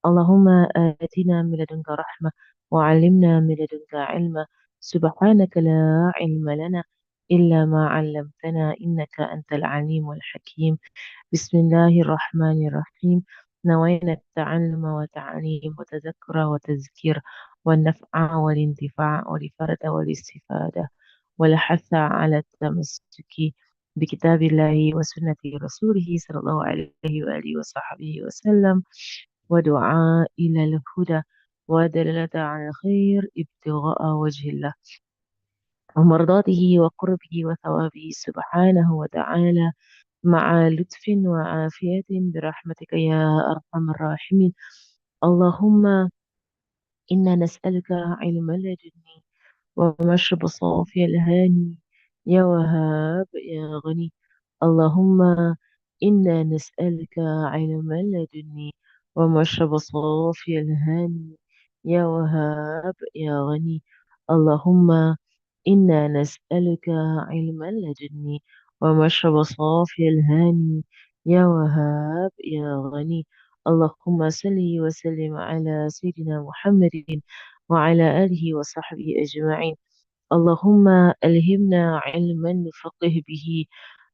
اللهم آتنا من لدنك رحمة وعلمنا من لدنك علما. سبحانك لا علم لنا إلا ما علمتنا إنك أنت العليم الحكيم. بسم الله الرحمن الرحيم. نوينا التعلم والتعليم وتذكر وتذكير والنفع والانتفاع والفرد والاستفادة والحث على التمسك بكتاب الله وسنة رسوله صلى الله عليه وآله وصحبه وسلم، ودعاء إلى الهدى ودلالة على الخير ابتغاء وجه الله ومرضاته وقربه وثوابه سبحانه وتعالى، مع لطف وعافية برحمتك يا أرحم الراحمين. اللهم إنا نسألك علم لدني ومشرب صافي الهاني يا وهاب يا غني. اللهم إنا نسألك علم لدني ومشرب صافي الهاني يا وهاب يا غني. اللهم إنا نسألك علما لدني ومشرب صافي الهاني يا وهاب يا غني. اللهم صل وسلم على سيدنا محمد وعلى آله وصحبه أجمعين. اللهم ألهمنا علما نفقه به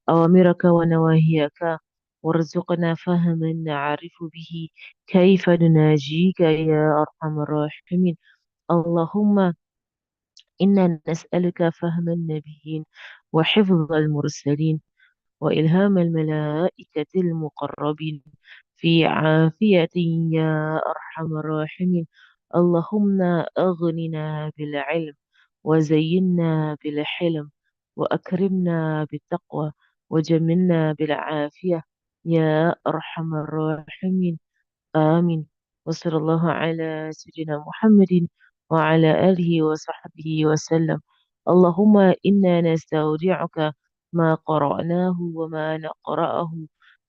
أوامرك ونواهيك، وارزقنا فهما نعرف به كيف نناجيك يا أرحم الراحمين. اللهم إنا نسألك فهم النبيين وحفظ المرسلين وإلهام الملائكة المقربين في عافية يا أرحم الراحمين. اللهم أغننا بالعلم وزينا بالحلم وأكرمنا بالتقوى وجملنا بالعافية يا أرحم الراحمين. آمين. وصلى الله على سيدنا محمد وعلى آله وصحبه وسلم. اللهم إنا نستودعك ما قرأناه وما نقرأه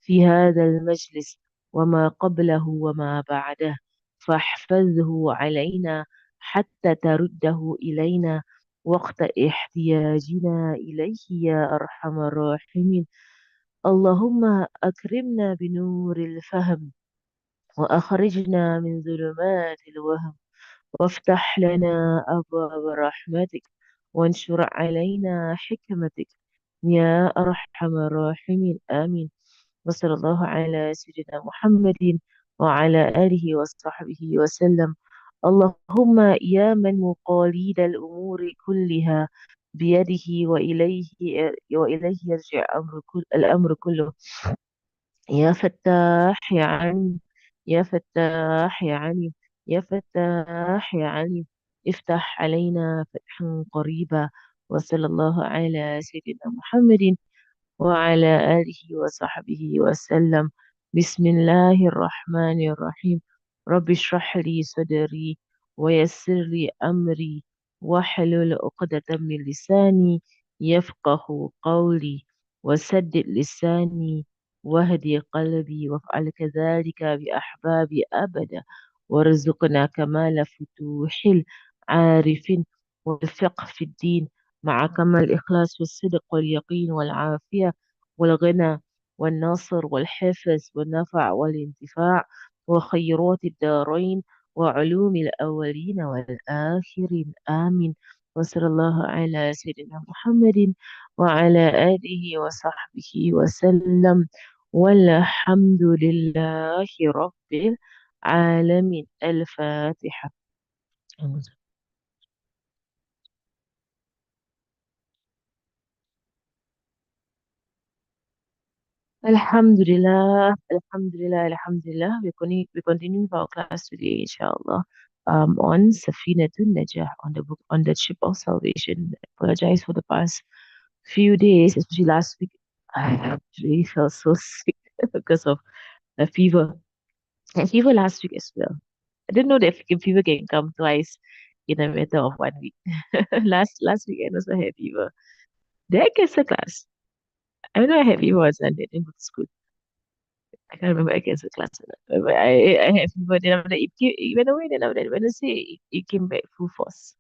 في هذا المجلس وما قبله وما بعده، فاحفظه علينا حتى ترده إلينا وقت احتياجنا إليه يا أرحم الراحمين. اللهم أكرمنا بنور الفهم وأخرجنا من ظلمات الوهم، وافتح لنا أبواب رحمتك وانشر علينا حكمتك يا أرحم الراحمين. آمين. وصلى الله على سيدنا محمد وعلى آله وصحبه وسلم. اللهم يا من مقاليد الأمور كلها بيده، وإليه يرجع الأمر كله. يا فتاح يا عليم، يا فتاح يا عليم، يا فتاح يا عليم، افتح علينا فتحا قريبا. وصلى الله على سيدنا محمد وعلى آله وصحبه وسلم. بسم الله الرحمن الرحيم. رب اشرح لي صدري ويسر لي أمري واحلل عقدة من لساني يفقه قولي، وسدد لساني واهدي قلبي وافعل كذلك بأحبابي أبدا، وارزقنا كمال فتوح العارف والفقه في الدين مع كمال الإخلاص والصدق واليقين والعافية والغنى والنصر والحفظ والنفع والانتفاع وخيرات الدارين وعلوم الأولين والآخرين. آمين. وصلى الله على سيدنا محمد وعلى آله وصحبه وسلم، والحمد لله رب العالمين. الفاتحة. Alhamdulillah, Alhamdulillah, Alhamdulillah. We continue with our class today, inshallah. On Safinatunnajah, on the book, on the ship of salvation. I apologize for the past few days, especially last week. I actually felt so sick because of a fever. And fever last week as well. I didn't know that fever can come twice in a matter of 1 week. Last weekend also had fever. Did I cancel class? I know I had fever on Sunday, I didn't go to school. I can't remember against the class or not. But I have fever. Then after that, it went away. Then after that, Wednesday, it came back full force.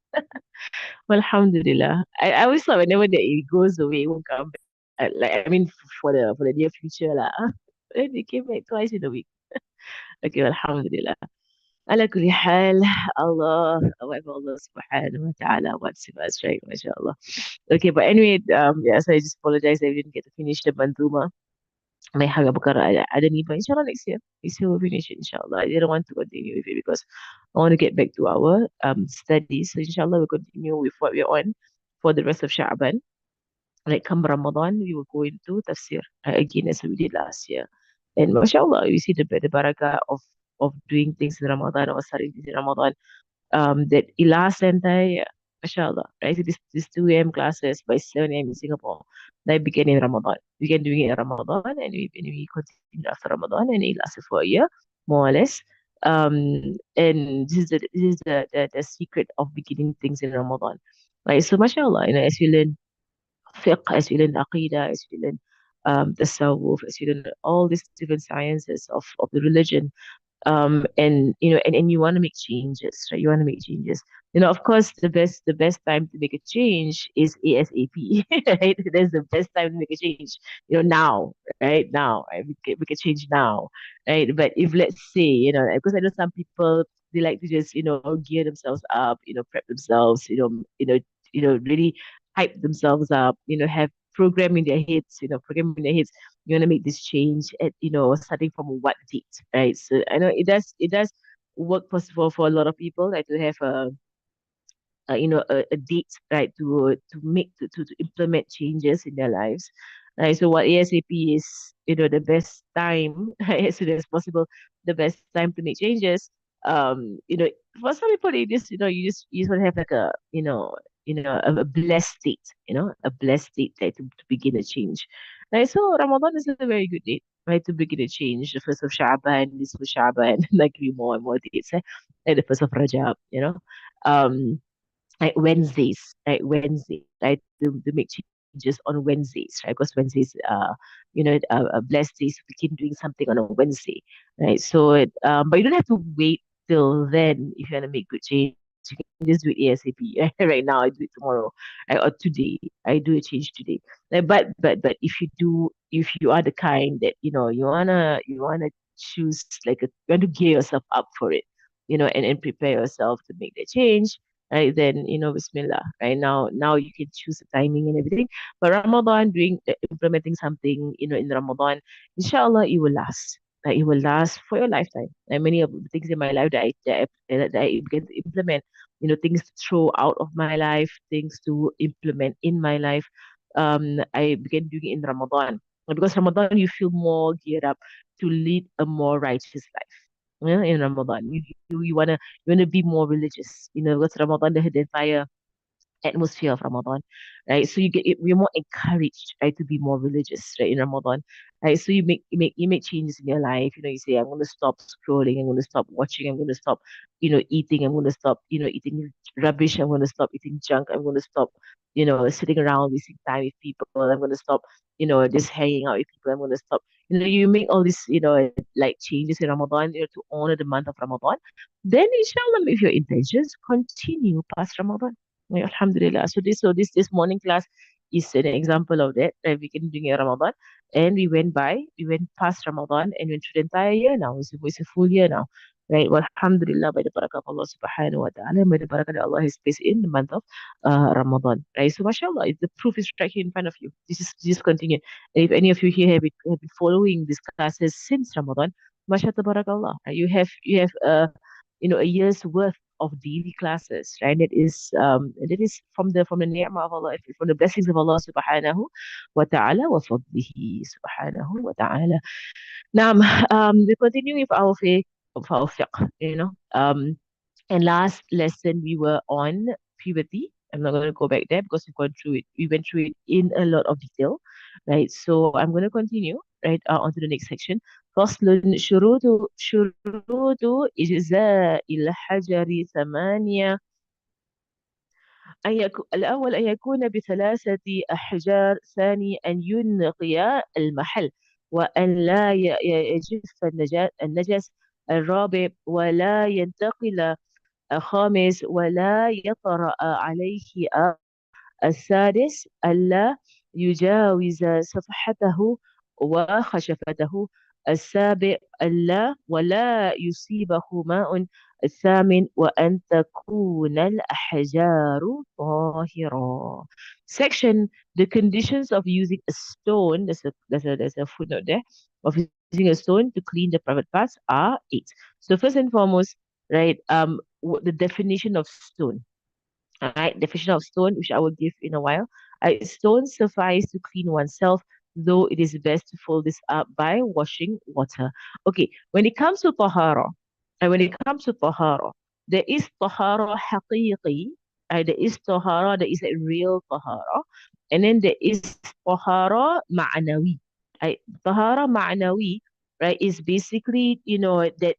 Well, alhamdulillah. I always thought whenever that it goes away, it won't come back. I mean, for the near future lah. Then it came back twice in a week. Okay, well, alhamdulillah. على كل حال Allah, whatever Allah subhanahu wa ta'ala wants of us, right? MashaAllah. Okay, but anyway, yeah, so I just apologize I didn't get to finish the Manduma. May حاجة بكرة على نيبة إن شاء الله next year. Next year we'll finish it, inshallah. I didn't want to continue with it because I want to get back to our studies. So inshallah we'll continue with what we're on for the rest of Sha'ban. Like come Ramadan, we will go into tafsir again as we did last year. And mashallah, we see the barakah of doing things in Ramadan or starting things in Ramadan. That last entire, mashallah, right? So this 2 a.m. classes by 7 a.m. in Singapore, they began in Ramadan. We can do it in Ramadan and we continue after Ramadan and it lasted for a year, more or less. And this is the secret of beginning things in Ramadan. Right? So mashallah, as you learn fiqh, as you learn aqidah, as you learn tasawwuf, as you learn all these different sciences of the religion, and and you want to make changes, right? You want to make changes. Of course, the best time to make a change is ASAP, right? That's the best time to make a change. Now, right? Now, right? We can change now, right? But if let's say, because I know some people, they like to just gear themselves up, prep themselves, really hype themselves up, have program in their heads, program in their heads. You want to make this change at starting from what date, right? So I know it does work possible for a lot of people, like to have a date, right, to make to implement changes in their lives, right? So what ASAP is, the best time right, as soon as possible, the best time to make changes. um you know for some people, they just you just want to have like a blessed state, a blessed state, like to begin a change, right? So Ramadan is a very good date, right, to begin a change. The first of Sha'ban, this was Sha'ban, like more and more dates, like the first of Rajab, um like Wednesdays, right? Wednesday, right? To make changes on Wednesdays, right? Because Wednesdays, a blessed days to begin doing something on a Wednesday, right? So, but you don't have to wait till then if you want to make good changes. You can just do it ASAP. Right now, I do it tomorrow, right? Or today, I do a change today. But if you are the kind that you wanna choose like you want to gear yourself up for it, and prepare yourself to make the change, right? Then, Bismillah, right? Now you can choose the timing and everything. But Ramadan, doing implementing something, in Ramadan, inshallah, it will last. Like it will last for your lifetime. Like many of the things in my life that I began to implement, things to throw out of my life, things to implement in my life. I began doing it in Ramadan. And because Ramadan, you feel more geared up to lead a more righteous life. In Ramadan, you wanna be more religious. Because Ramadan, the entire atmosphere of Ramadan, right? So we're more encouraged, right, to be more religious, right, in Ramadan, right? So you make changes in your life. You say, I'm going to stop scrolling, I'm going to stop watching, I'm going to stop, eating, I'm going to stop, eating rubbish, I'm going to stop eating junk, I'm going to stop, sitting around wasting time with people, I'm going to stop, just hanging out with people, I'm going to stop. You make all these, like changes in Ramadan, to honor the month of Ramadan. Then, inshallah, if your intentions continue past Ramadan. Yeah, Alhamdulillah. So this morning class is an example of that. Right? We can doing a Ramadan, and we went past Ramadan and went through the entire year now. It's a full year now. Right? Well, Alhamdulillah, by the barakah of Allah subhanahu wa ta'ala, and by the barakah that Allah has placed in the month of Ramadan. Right? So mashallah, the proof is right here in front of you. This is continue. And if any of you here have been following these classes since Ramadan, mashallah tabarakallah. Right? You have a year's worth of daily classes, right? That is from the ni'mah of Allah, from the blessings of Allah subhanahu wa ta'ala wa fadlihi subhanahu wa ta'ala. Now, we continue with our fiqh, and last lesson we were on puberty. I'm not going to go back there because we've gone through it. We went through it in a lot of detail, right? So I'm going to continue, right, onto the next section. فصل شروط إجزاء الحجر ثمانية. الأول أن يكون بثلاثة أحجار. ثاني أن ينقي المحل وأن لا يجف النجس. الرابع ولا ينتقل. خامس ولا يطرأ عليه. السادس ألا يجاوز صفحته وخشفته. السابع ألا ولا يصيبه ماء. الثامن وأن تكون الأحجار طاهرة. Section: the conditions of using a stone. There's a footnote there. Of using a stone to clean the private parts are eight. So first and foremost, right, the definition of stone. All right, definition of stone, which I will give in a while. Stone suffice to clean oneself, though it is best to fold this up by washing water. Okay, when it comes to tahara, there is tahara haqiqi, there is tahara, there is a real tahara, and then there is tahara ma'nawi. Tahara ma'nawi, right, is basically, that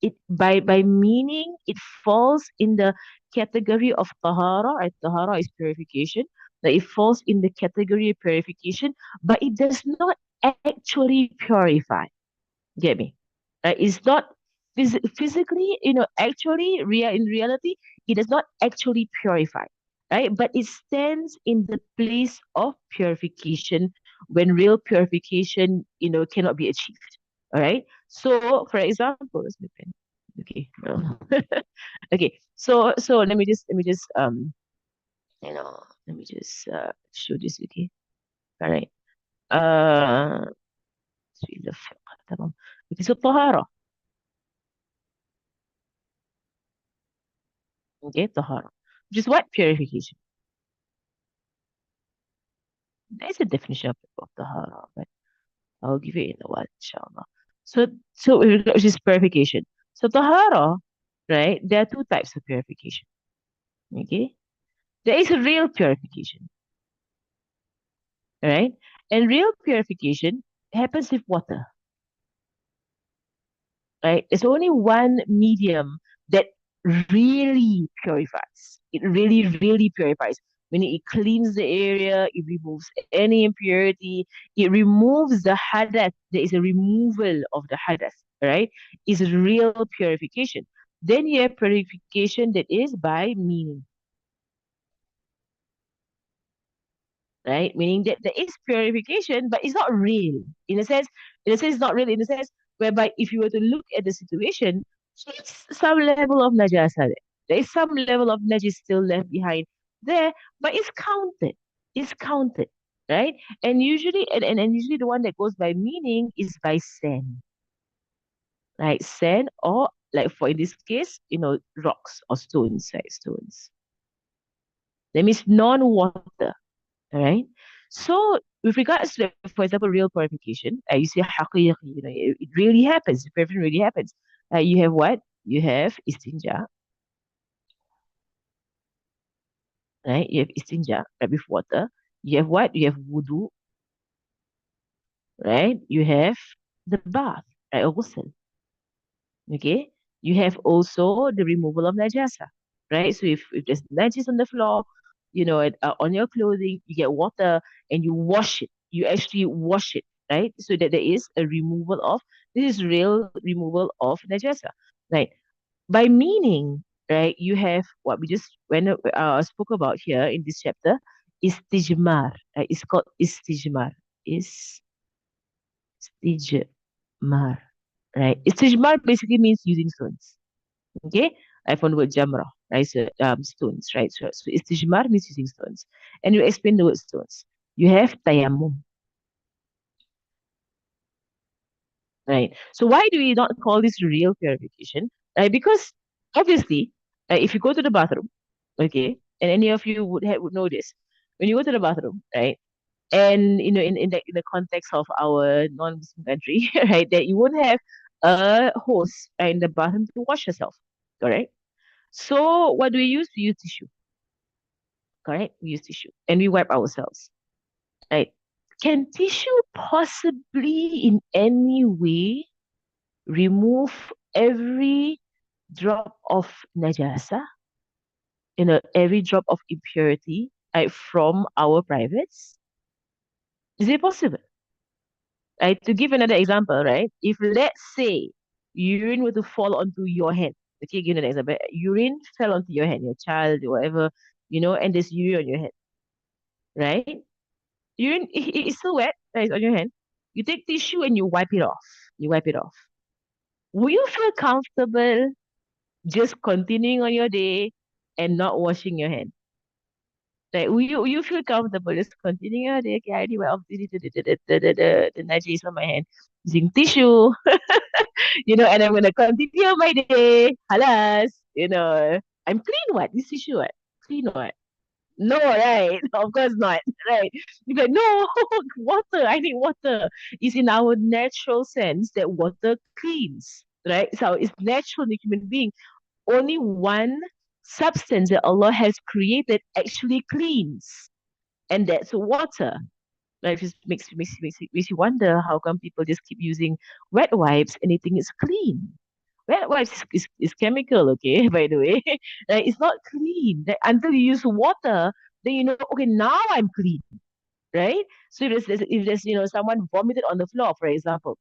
it by meaning it falls in the category of tahara. Tahara is purification. That it falls in the category of purification, but it does not actually purify. Get me? It's not physically, actually, in reality, it does not actually purify, right? But it stands in the place of purification when real purification, cannot be achieved. All right. So, for example, let's make pen. Okay. No. Okay. So let me just show this. Okay. All right. Uh, تمام. Okay. So, طهارة. Okay, tahara. Which is what? Purification. There's a definition of tahara, but I'll give it in a while, inshallah. So which is purification. So tahara, right? There are two types of purification. Okay, there is a real purification, right? And real purification happens with water, right? There's only one medium that really purifies. It really, really purifies. Meaning it cleans the area, it removes any impurity, it removes the hadath. There is a removal of the hadath, right? It's real purification. Then you have purification that is by meaning, right? Meaning that there is purification, but it's not real. It's not real in a sense whereby if you were to look at the situation, there's some level of najasa there. There is some level of najis still left behind there, but it's counted. It's counted, right? And usually the one that goes by meaning is by sand, right? Sand or like for in this case, rocks or stones, right? Stones. That means non-water. All right. So with regards to, for example, real purification, you see haqiqi, it really happens. Purification really happens. You have what? You have istinja, right? You have istinja, right, with water. You have what? You have wudu, right? You have the bath, right? Or ghusl, okay? You have also the removal of najasa, right? So if there's najis on the floor, on your clothing, you get water and you wash it. You actually wash it, right? So that there is a removal of, this is real removal of najasa, right? By meaning, right, you have what we just when spoke about here in this chapter, istijmar. It's called istijmar. Istijmar, right? Istijmar basically means using stones. Okay, I found the word jamra, right? So stones, right? So istijmar means using stones. And you explain the word stones. You have tayammum, right? So why do we not call this real purification? Right? Because obviously, if you go to the bathroom, okay, and any of you would know this, when you go to the bathroom, right? And in the context of our non-Muslim country, right, that you won't have a hose, right, in the bathroom to wash yourself, correct? So what do we use? We use tissue, correct? We use tissue and we wipe ourselves, right? Can tissue possibly in any way remove every drop of najasa, every drop of impurity, right, from our privates? Is it possible? Right? To give another example, right? If let's say urine were to fall onto your hand, okay, give an example. Urine fell onto your hand, your child, or whatever, and there's urine on your hand, right? Urine is still wet, right? It's on your hand. You take tissue and you wipe it off. You wipe it off. Will you feel comfortable just continuing on your day and not washing your hand? Like, will you feel comfortable just continuing your day? Okay, I already wiped off the najis on my hand using tissue, and I'm gonna continue my day. Halas, I'm clean. What? This tissue, what? Clean what? No, right? Of course not, right? You're like, no, water. I need water. It's in our natural sense that water cleans, right? So it's natural in the human being. Only one substance that Allah has created actually cleans, and that's water. Like, it just makes you wonder how come people just keep using wet wipes and they think it's clean. Wet wipes is chemical, okay, by the way. Like, it's not clean. Like, until you use water, then you know, okay, now I'm clean, right? So if there's someone vomited on the floor, for example,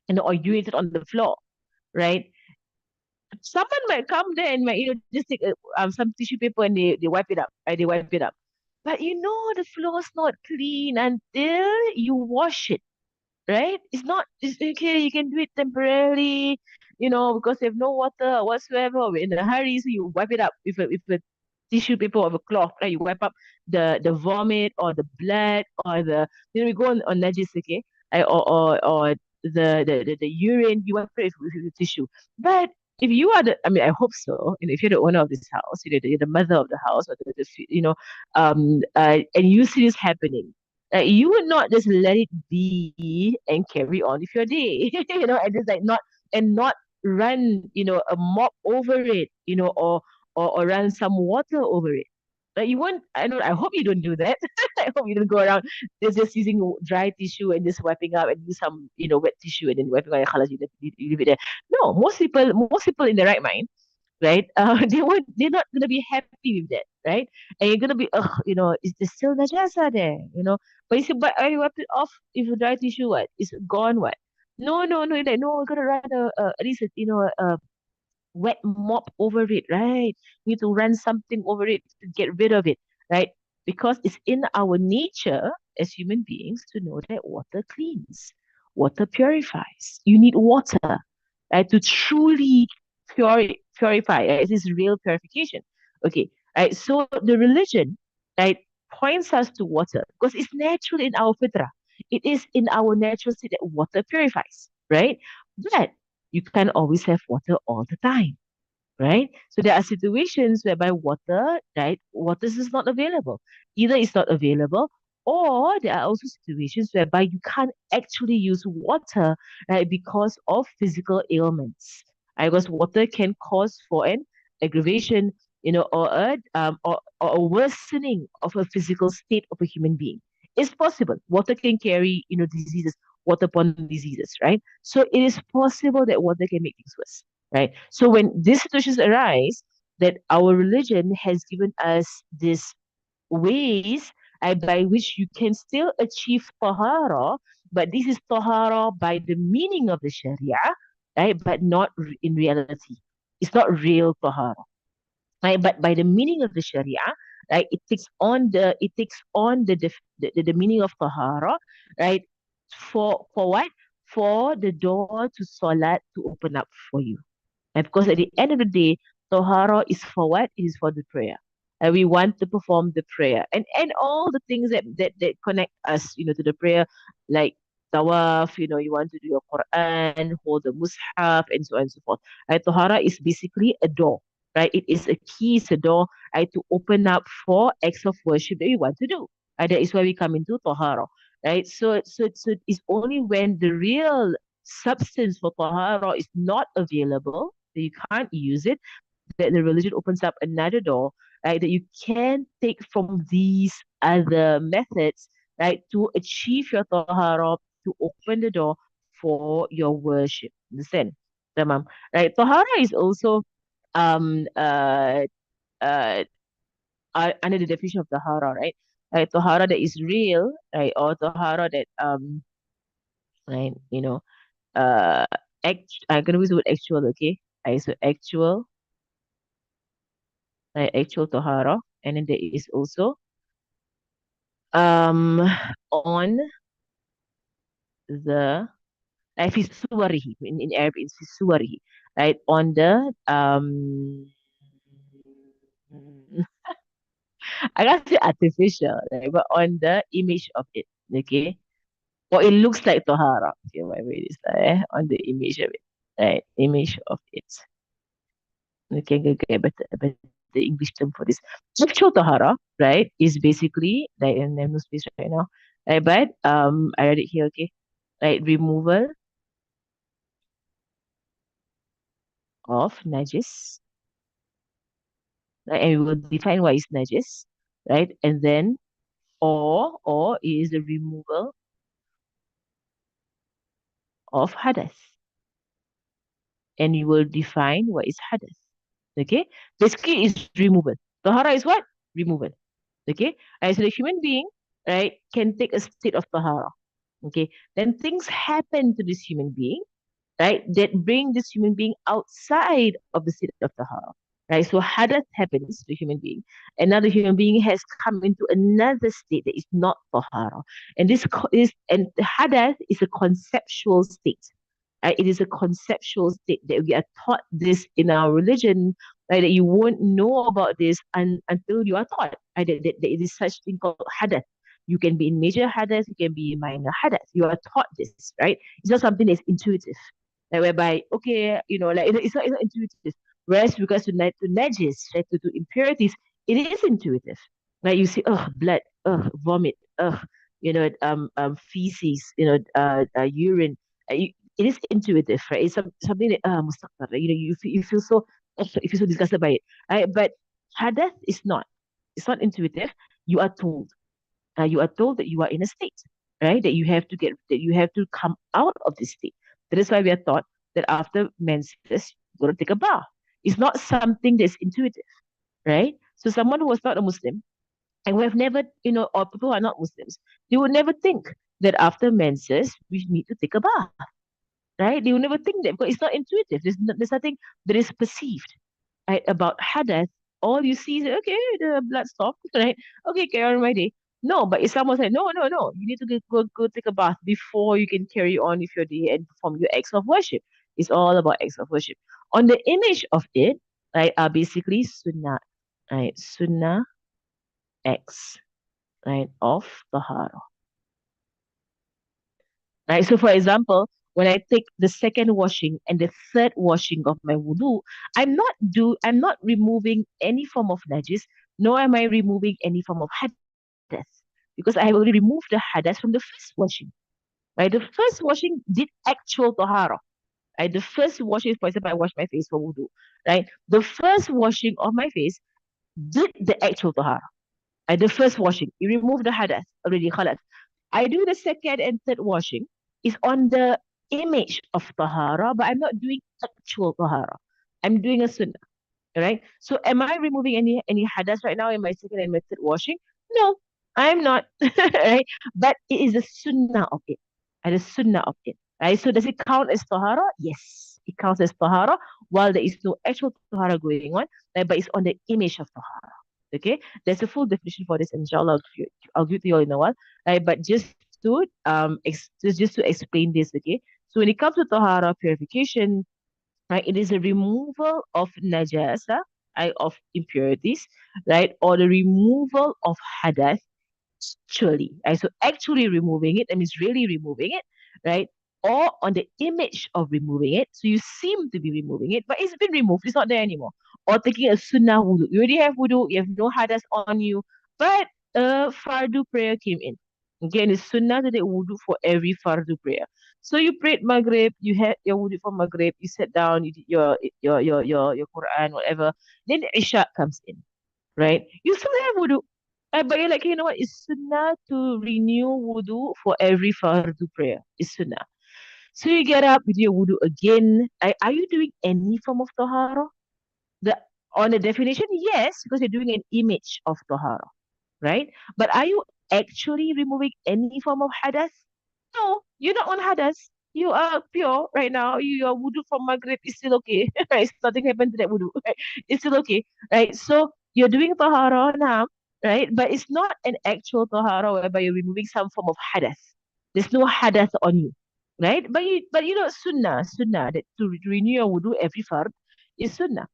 or urinated on the floor, right? Someone might come there and might, just take some tissue paper and they wipe it up, right? They wipe it up. But the floor's not clean until you wash it, right? It's okay, you can do it temporarily, because you have no water or whatsoever, or in a hurry, so you wipe it up with a tissue paper or a cloth, right? You wipe up the vomit or the blood or we go on najis, okay? Or the urine, you wipe it with tissue. But if you are I mean, I hope so, if you're the owner of this house, you're the mother of the house, or and you see this happening, you would not just let it be and carry on with your day, and just like not run, a mop over it, or run some water over it. Like, you won't, I hope you don't do that. I hope you don't go around just using dry tissue and just wiping up and use some, wet tissue and then wiping out your colors, you leave it there. No, most people in the right mind, right? They're not gonna be happy with that, right? And you're gonna be, is there still najasa there? But you say, but I wipe it off if you dry tissue, what? It's gone, what? No, no, no, you're like, no, we're gonna run at least a wet mop over it, right? We need to run something over it to get rid of it, right? Because it's in our nature as human beings to know that water cleans, water purifies. You need water, right, to truly purify. Right? It is real purification. Okay, right. So the religion, right, points us to water because it's natural in our fitrah. It is in our natural state that water purifies, right? But you can't always have water all the time, right? So there are situations whereby water, right, water is not available. Either it's not available, or there are also situations whereby you can't actually use water, right, because of physical ailments. Right? Because water can cause for an aggravation, or a worsening of a physical state of a human being. It's possible. Water can carry, diseases, waterborne diseases, right? So it is possible that water can make things worse, right? So when these situations arise, that our religion has given us these ways, by which you can still achieve tahara, but this is tahara by the meaning of the Sharia, right? But not in reality. It's not real tahara, right? But by the meaning of the Sharia, right? It takes on the meaning of tahara, right? For what? For the door to salat to open up for you. And because at the end of the day, Tohara is for what? It is for the prayer. And we want to perform the prayer. And all the things that connect us, to the prayer, like tawaf, you want to do your Quran, hold the mushaf, and so on and so forth. Right? Tohara is basically a door. Right? It is a key, it's a door, right, to open up for acts of worship that we want to do. That is why we come into Tohara. Right? So it's only when the real substance for tahara is not available, that you can't use it, that the religion opens up another door, right? That you can take from these other methods, right, to achieve your tahara, to open the door for your worship. Understand? Tamam. Right. Tahara is also um uh uh under the definition of tahara, right? Right, tahara that is real, right, or tahara that right, uh I'm gonna use the word actual, okay? Right, so actual tahara, and then there is also um on the في صوره in Arabic it's في صوره, right, on the I can't say artificial, right, but on the image of it, okay, or it looks like Tahara, okay, whatever it is, on the image of it, right, image of it. Okay, okay, but the English term for this. Actual Tahara, right, is basically, like, and there's no space right now, right, but I read it here, okay, right, removal of najis, right, and we will define what is najis, right, and then or is the removal of hadath, and you will define what is hadath. Okay, basically is removal. Tahara is what? Removal. Okay, and so the human being, right, can take a state of tahara. Okay, then things happen to this human being, right, that bring this human being outside of the state of tahara. Right, so hadath happens to the human being. Another human being has come into another state that is not tahara, and this is and the hadath is a conceptual state. It is a conceptual state that we are taught this in our religion, right? That you won't know about this until you are taught, right? That it is such thing called hadath. You can be in major hadath, you can be in minor hadath. You are taught this, right? It's not something that's intuitive, like whereby okay, like it's not intuitive. Whereas because to najis, right, to impurities, it is intuitive. Like you see, blood, vomit, feces, urine. It is intuitive, right? It's something that mustaqbar, right? You feel so disgusted by it, right? But hadath is not. It's not intuitive. You are told. You are told that you are in a state, right? That you have to come out of this state. That is why we are taught that after menses, you got to take a bath. It's not something that's intuitive, right? So someone who was not a Muslim and who have never, or people who are not Muslims, they would never think that after menses we need to take a bath, right? They will never think that because it's not intuitive. There's nothing that is perceived, right? About hadath, all you see is okay, the blood stopped, right? Okay, carry on my day. No, but if someone said, no, no, no, you need to go take a bath before you can carry on with your day and perform your acts of worship. It's all about acts of worship. On the image of it, right, are basically sunnah, right? Sunnah acts, right, of tahara. Right? So, for example, when I take the second washing and the third washing of my wudu, I'm not removing any form of najis, nor am I removing any form of hadath, because I have already removed the hadath from the first washing. Right? The first washing did actual tahara. Right? The first washing, for example, I wash my face for wudu. Right? The first washing of my face did the actual tahara. The first washing, you remove the hadath already, khalas. I do the second and third washing is on the image of tahara, but I'm not doing actual tahara. I'm doing a sunnah, right? So am I removing any hadas right now in my second and my third washing? No, I'm not, right? But it is a sunnah of it, and a sunnah of it, right? So does it count as tahara? Yes, it counts as tahara, while there is no actual tahara going on, right? But it's on the image of tahara. Okay, there's a full definition for this, inshallah. I'll give it to you all in a while, right? But just to explain this, okay. So when it comes to tahara purification, right, it is a removal of najasa, right, of impurities, right, or the removal of hadath actually, right? So actually removing it, that means really removing it, right? Or on the image of removing it. So you seem to be removing it, but it's been removed. It's not there anymore. Or taking a sunnah wudu. You already have wudu, you have no hadas on you, but a fardu prayer came in. Okay, and it's sunnah to take wudu for every fardu prayer. So you prayed Maghrib, you had your wudu for Maghrib, you sat down, you did your Quran, whatever. Then Isha comes in, right? You still have wudu. But you're like, you know what? It's sunnah to renew wudu for every fardu prayer. It's sunnah. So you get up, you do your wudu again. Are you doing any form of tahara? The On the definition, yes, because you're doing an image of tahara, right? But are you actually removing any form of hadath? No, you're not on hadas. You are pure right now. Your wudu from Maghrib is still okay. Right? Nothing happened to that wudu. Right? It's still okay. Right? So you're doing tahara now, right? But it's not an actual tahara whereby you're removing some form of hadath. There's no hadath on you. right? But sunnah that to renew your wudu every fard is sunnah.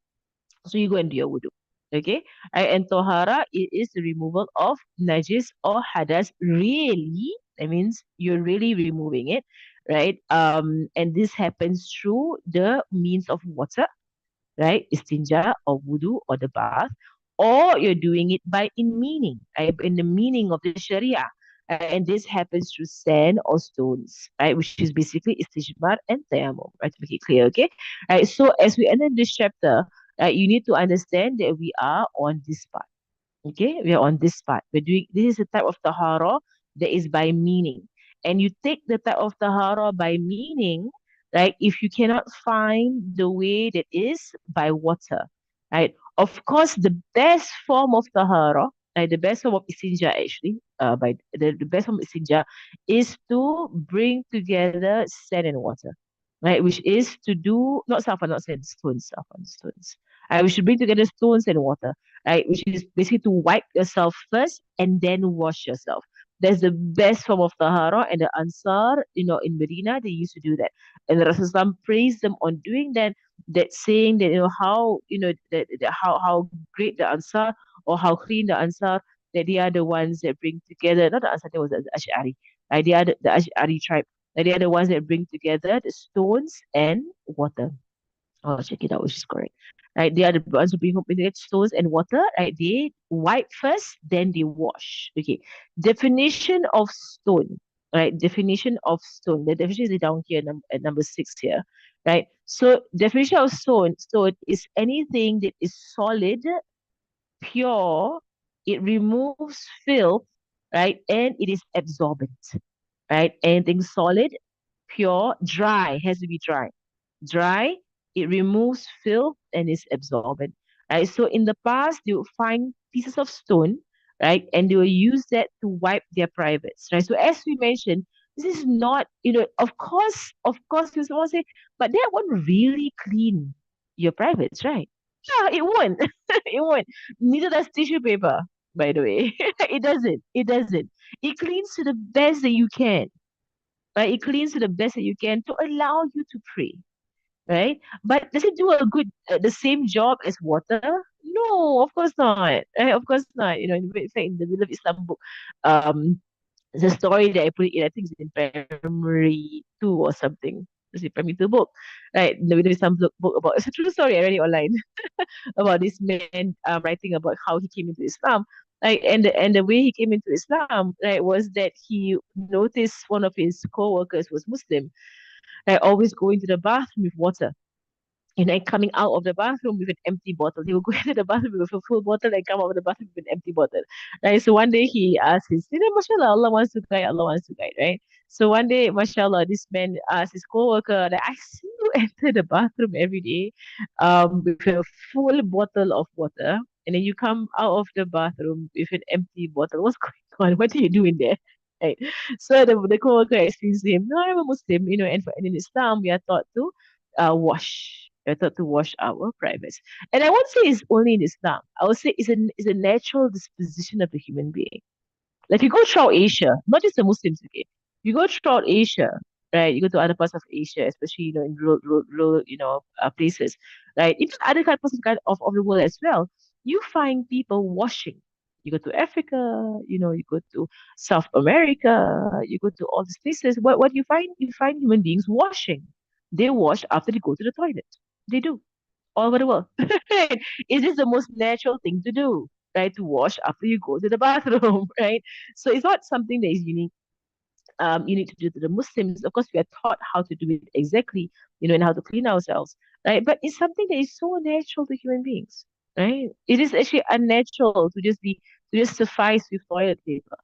So you go and do your wudu. Okay? And tohara is the removal of najis or hadas. Really, that means you're really removing it, right? And this happens through the means of water, right? Istinja or wudu or the bath, or you're doing it by in meaning, right? In the meaning of the Sharia. And this happens through sand or stones, right? Which is basically istijmar and tayammum, right? To make it clear, okay? Right. So as we end this chapter, you need to understand that we are on this path. Okay, we are on this part. We're doing this is a type of tahara that is by meaning. And you take the type of tahara by meaning, right? If you cannot find the way that is by water, right? Of course, the best form of tahara, right? The best form of istinja actually, the best form of istinja is to bring together sand and water, right? Which is to do not saffron, not sand, stones, saffron, stones. We should bring together stones and water, right? Which is basically to wipe yourself first and then wash yourself. That's the best form of tahara. And the Ansar, in Medina, they used to do that. And the Rasulullah praised them on doing that, that saying that, how, how great the Ansar or how clean the Ansar, that they are the ones that bring together, not the Ansar, that was the Ash'ari, right? They are the Ash'ari tribe. That they are the ones that bring together the stones and water. Oh, check it out, which is correct. Right, they are the ones who bring home with stones and water. Right, they wipe first, then they wash. Okay. Definition of stone. Right, definition of stone. The definition is down here at number 6 here. Right. So definition of stone. Stone is anything that is solid, pure. It removes filth. Right, and it is absorbent. Right, anything solid, pure, dry has to be dry, it removes filth and is absorbent. Right. So in the past, they would find pieces of stone, right, and they will use that to wipe their privates. Right. So as we mentioned, this is not, of course, you will say, but that won't really clean your privates, right? Yeah, it won't. It won't. Neither does tissue paper, by the way. It doesn't. It doesn't. It cleans to the best that you can. Right? It cleans to the best that you can to allow you to pray, right? But does it do the same job as water? No, of course not. Right? Of course not. In fact, in the Will of Islam book, um, the story that I put it in, I think it's in primary two or something. It's in primary two book, right? The Will of Islam book about it's a true story. I read it online about this man writing about how he came into Islam. Right, and the way he came into Islam, right, was that he noticed one of his co-workers was Muslim, right, always going to the bathroom with water, coming out of the bathroom with an empty bottle. He would go into the bathroom with a full bottle and come out of the bathroom with an empty bottle. Right. So one day he asked mashallah, Allah wants to guide, Allah wants to guide, right? So one day, mashallah, this man asked his co-worker, like, I see you enter the bathroom every day with a full bottle of water, and then you come out of the bathroom with an empty bottle. What's going on? What are you doing there? Right. So the co-worker explains to him, no, I'm a Muslim, and in Islam we are taught to wash. We're taught to wash our privates. And I won't say it's only in Islam. I would say it's a natural disposition of the human being. Like you go throughout Asia, not just the Muslims, okay? You go throughout Asia, right? You go to other parts of Asia, especially in rural places, right? Even other parts of the world as well. You find people washing. You go to Africa, you go to South America, you go to all these places. What you find? You find human beings washing. They wash after they go to the toilet. They do all over the world. Right? It is the most natural thing to do, right? To wash after you go to the bathroom, right? So it's not something that is unique to do to the Muslims. Of course, we are taught how to do it exactly, and how to clean ourselves, right? But it's something that is so natural to human beings, right? It is actually unnatural to just suffice with toilet paper.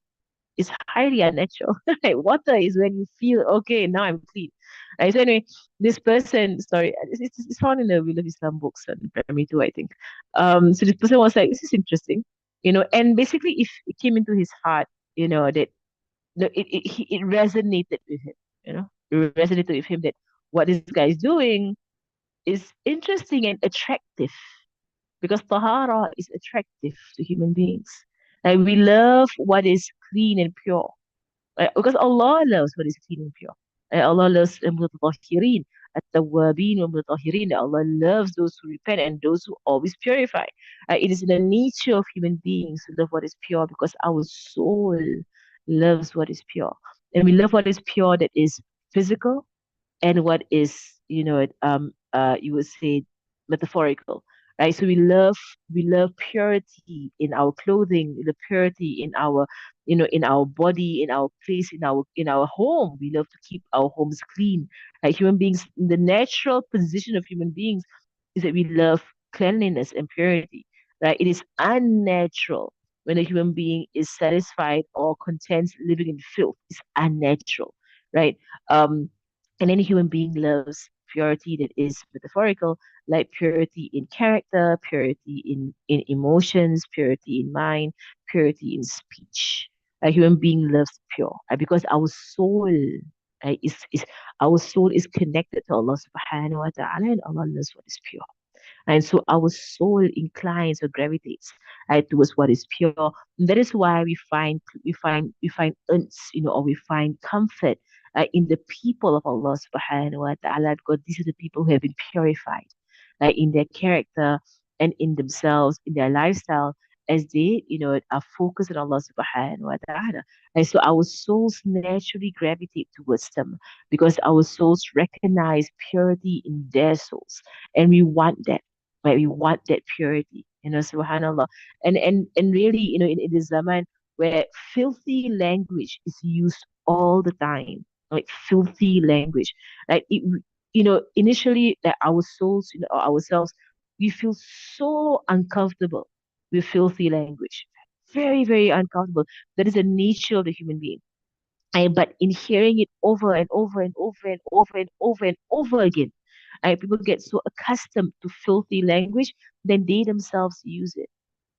It's highly unnatural. Right? Water is when you feel okay, now I'm clean. Right? So anyway, this person, sorry, it's found in the Will of Islam books and primary two, I think. So this person was like, this is interesting, and basically, if it came into his heart, that it resonated with him, it resonated with him that what this guy is doing is interesting and attractive because tahara is attractive to human beings. Like we love what is clean and pure, right? Because Allah loves what is clean and pure. Allah loves al-mutatahhirin, at-tawwabin wal-mutatahhirin. Allah loves those who repent and those who always purify. It is in the nature of human beings to love what is pure because our soul loves what is pure. And we love what is pure that is physical and what is, you would say metaphorical, right? So we love purity in our clothing, the purity in our, in our body, in our place, in our home. We love to keep our homes clean. Like human beings, the natural position of human beings is that we love cleanliness and purity, right? It is unnatural when a human being is satisfied or content living in filth. It's unnatural, right? Um, and any human being loves purity that is metaphorical, like purity in character, purity in emotions, purity in mind, purity in speech. A human being loves pure, because our soul, is our soul is connected to Allah subhanahu wa ta'ala, and Allah loves what is pure. And so our soul inclines or gravitates, towards what is pure. And that is why we find or we find comfort in the people of Allah subhanahu wa ta'ala. God, these are the people who have been purified, in their character and in themselves, in their lifestyle, as they, are focused on Allah subhanahu wa ta'ala. And so our souls naturally gravitate towards them because our souls recognize purity in their souls. And we want that, right? We want that purity, subhanallah. And really, in the zaman where filthy language is used all the time, like filthy language, like initially, that our souls, or ourselves, we feel so uncomfortable with filthy language, very, very uncomfortable. That is the nature of the human being. But in hearing it over and over and over and over and over and over again, people get so accustomed to filthy language, then they themselves use it.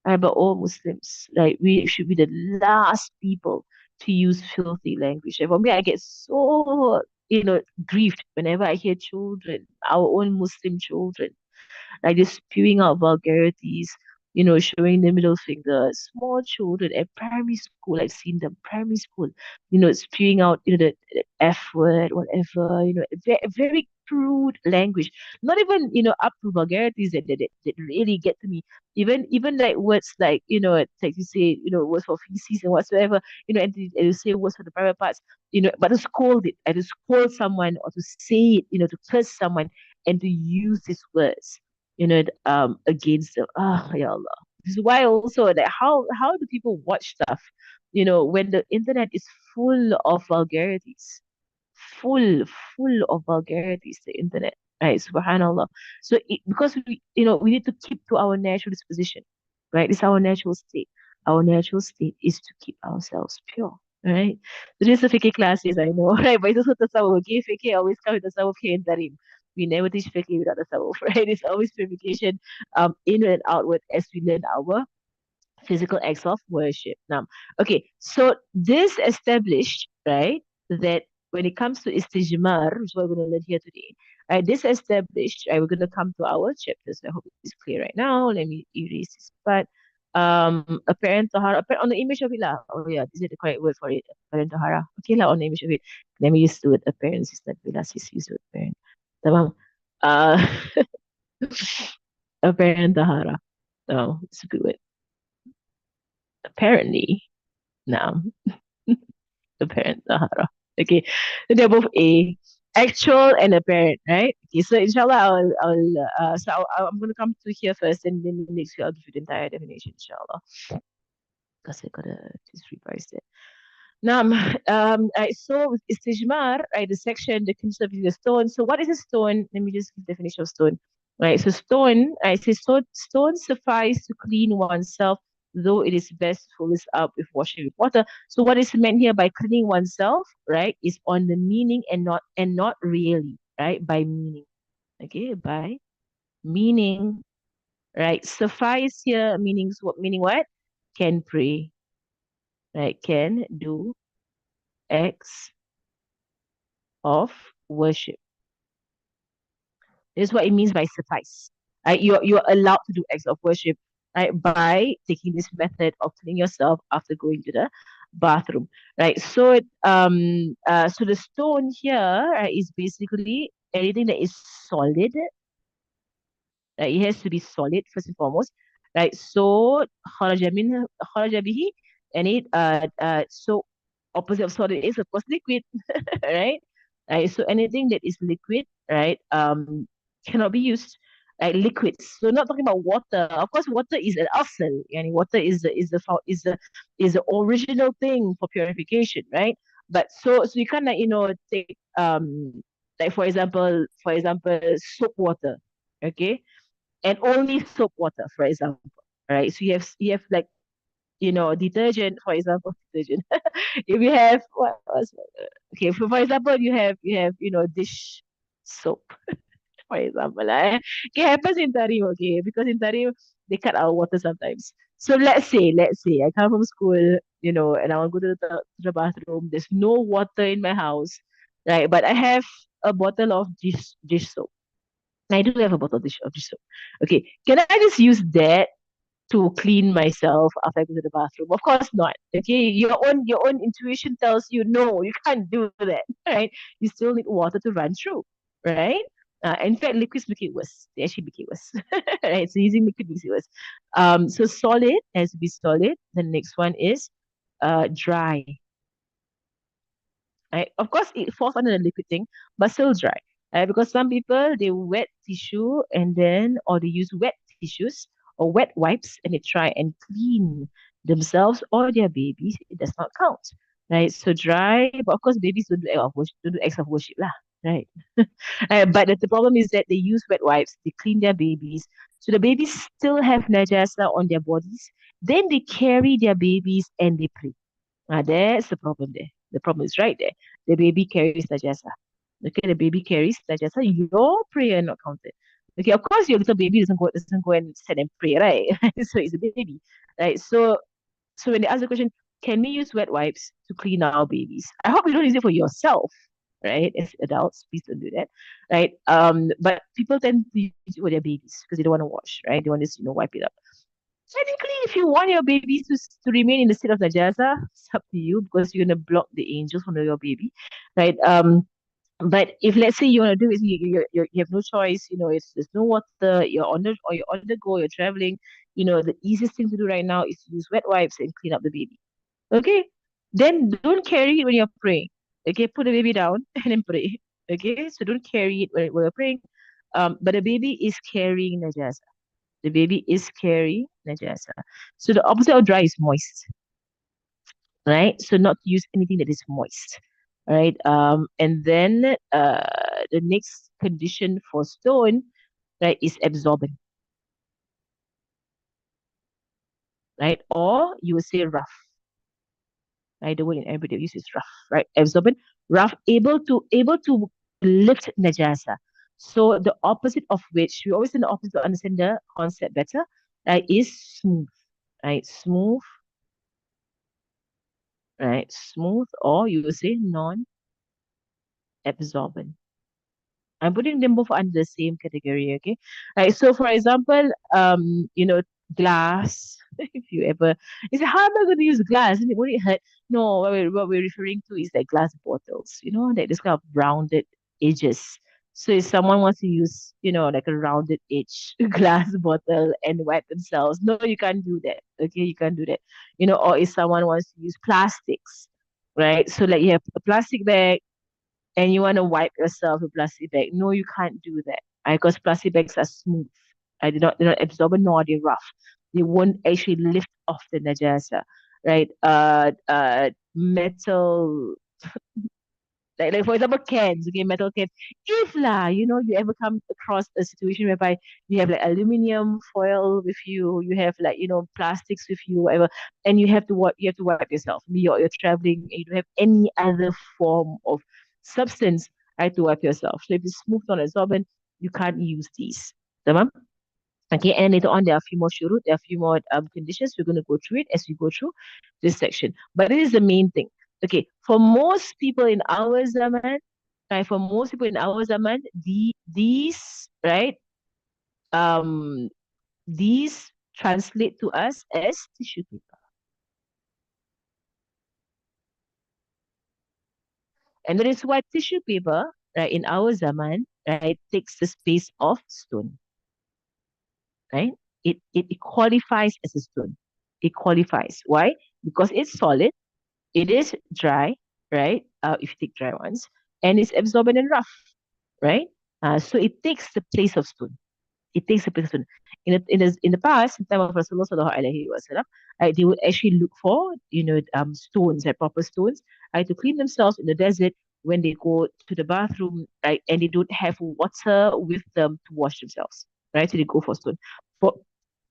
But all Muslims, like, we should be the last people to use filthy language. And for me, I get so, grieved whenever I hear children, our own Muslim children, like just spewing out vulgarities, showing the middle finger. Small children at primary school, I've seen them, primary school, spewing out, the F word, whatever, very, very crude language. Not even, up to vulgarities that really get to me. Even like words like, like you say, words for feces and whatsoever, and you say words for the private parts, but to scold it, and to scold someone or to say it, to curse someone and to use these words, against them. Ah, ya Allah. This is why also, that how do people watch stuff, when the internet is full of vulgarities, full, full of vulgarities, the internet, right? Subhanallah. So because we need to keep to our natural disposition, right? It's our natural state. Our natural state is to keep ourselves pure, right? So this is a fiqh classes, I know, right? But it's also tasawwuf, okay? Fiqh always comes with tasawwuf here in Tarim. We never teach fiqh without tasawwuf, right? It's always purification, inward and outward, as we learn our physical acts of worship. Now, okay, so this established, right, that when it comes to istijmar, which is what we're going to learn here today, right, this established, right, we're going to come to our chapters. I hope it's clear right now. Let me erase this part. Apparent tahara, on the image of it lah. Oh yeah, is it the correct word for it? Apparent tahara. Okay lah, on the image of it. Let me use the word apparent, sister Bila, sis use the word apparent. Tamam. Uh, apparent tahara. Oh, it's a good word. Apparently, no. Apparent Sahara. Okay, so they're both A, actual and apparent, right? Okay, so inshallah, I'm gonna come to here first, and then next week I'll give you the entire definition, inshallah. Because I gotta just revise it. Now, right, so with istijmar, right, the section, the concept of the stone. So what is a stone? Let me just give the definition of stone. Right, so stone, right, so stone suffice to clean oneself, though it is best to follow this up with washing with water. So what is meant here by cleaning oneself, right, is on the meaning, and not really, right, by meaning. Okay, by meaning, right? Suffice here meaning what? Can pray, right? Can do acts of worship. This is what it means by suffice. Right? You're allowed to do acts of worship, right, by taking this method of cleaning yourself after going to the bathroom, right? So the stone here, right, is basically anything that is solid, right? It has to be solid first and foremost, right? So kharaja min kharaja bihi, and so opposite of solid is of course liquid, right? Right. So anything that is liquid, right, cannot be used. Like liquids. So not talking about water. Of course, water is an asal. Yani water is the original thing for purification, right? But so you can't, like, take like for example soap water, okay, and only soap water, for example, right? So you have like, detergent, for example, detergent. If you have what was okay, for example, you have dish soap, for example, okay, happens in Tarim, okay, because in Tarim they cut our water sometimes. So let's say I come from school, and I want to go to the bathroom. There's no water in my house, right? But I have a bottle of dish soap. I do have a bottle of dish soap. Okay, can I just use that to clean myself after I go to the bathroom? Of course not. Okay, your own intuition tells you no, you can't do that, right? You still need water to run through, right? In fact, liquids make it worse. They actually make it worse, right? So using liquid makes it worse. So solid has to be solid. The next one is dry, right? Of course, it falls under the liquid thing, but still dry, right? Because some people they wet tissue and then, or they use wet tissues or wet wipes and they try and clean themselves or their babies. It does not count, right? So dry, but of course, babies don't do acts of worship, lah, right? But the problem is that they use wet wipes, they clean their babies, so the babies still have najasa on their bodies. Then they carry their babies and they pray. That's the problem there. The problem is right there. The baby carries najasa. Okay, the baby carries najasa. Your prayer not counted. Okay, of course your little baby doesn't go and sit and pray, right? So it's a baby, right? So when they ask the question, can we use wet wipes to clean our babies? I hope you don't use it for yourself, right? As adults, please don't do that, right? But people tend to use it for their babies because they don't want to wash, right? They want to just, wipe it up. Technically, if you want your babies to remain in the state of najasa, it's up to you because you're gonna block the angels from your baby, right? But if let's say you want to do it, you have no choice. It's there's no water. You're on the go. You're traveling. The easiest thing to do right now is to use wet wipes and clean up the baby. Okay, then don't carry it when you're praying. Okay, put the baby down and then pray. Okay, so don't carry it when you're praying. But the baby is carrying najasa. The baby is carrying najasa. So the opposite of dry is moist, right? So not to use anything that is moist, right? And then the next condition for stone, right, is absorbent, right? Or you would say rough, right? The word in everyday use is rough, right? Absorbent, rough, able to lift najasa. So the opposite of which we always say the opposite to understand the concept better, right, is smooth, right? Smooth, right? Smooth, or you would say non-absorbent. I'm putting them both under the same category, okay? Right. So for example, glass. If you ever, you say, how am I going to use glass? And it won't it hurt? No, what we're referring to is like glass bottles, like this kind of rounded edges. So if someone wants to use, like a rounded edge glass bottle and wipe themselves, no, you can't do that. Okay, you can't do that. Or if someone wants to use plastics, right? So like you have a plastic bag and you want to wipe yourself with plastic bag. No, you can't do that. Because plastic bags are smooth. They're not absorbent nor they're rough. They won't actually lift off the najasa, right? Metal, like for example, cans, okay, metal cans. If lah, you ever come across a situation whereby you have like aluminium foil with you, you have like plastics with you, whatever, and you have to wipe yourself. You're traveling and you don't have any other form of substance, right, to wipe yourself. So if it's smooth non-absorbent, you can't use these. Tamam? Okay, and later on there are a few more shurut, there are a few more conditions. We're going to go through it as we go through this section. But this is the main thing. Okay, for most people in our zaman, right? For most people in our zaman, these right, um, these translate to us as tissue paper. And that is why tissue paper, right, in our zaman, right, takes the space of stone, right? It qualifies as a stone. It qualifies. Why? Because it's solid, it is dry, right? If you take dry ones, and it's absorbent and rough, right? So it takes the place of stone. It takes a person in the past, in time of Rasulullah sallallahu alaihi wasallam, they would actually look for stones, like proper stones, to clean themselves in the desert when they go to the bathroom, right, and they don't have water with them to wash themselves, right? So they go for stone. For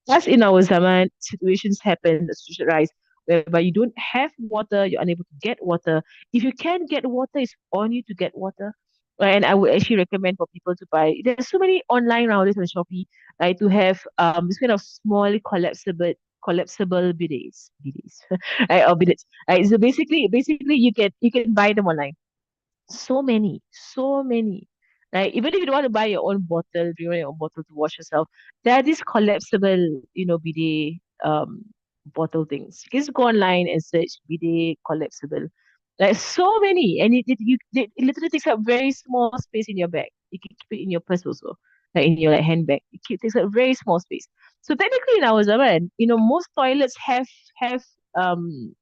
as in our zaman, situations happen, situations arise whereby you don't have water, you're unable to get water. If you can get water, it's on you to get water. Right? And I would actually recommend for people to buy. There's so many online nowadays on Shopee, right, to have this kind of small collapsible bidets, right, or bidets. Right. So basically you can buy them online, so many, right? Even if you don't want to buy your own bottle, if you want your own bottle to wash yourself, there are these collapsible, bidet bottle things. You just go online and search bidet collapsible. Like so many, and it literally takes up very small space in your bag. You can keep it in your purse also, like in your like handbag. Takes up very small space. So technically, in our zaman, most toilets have um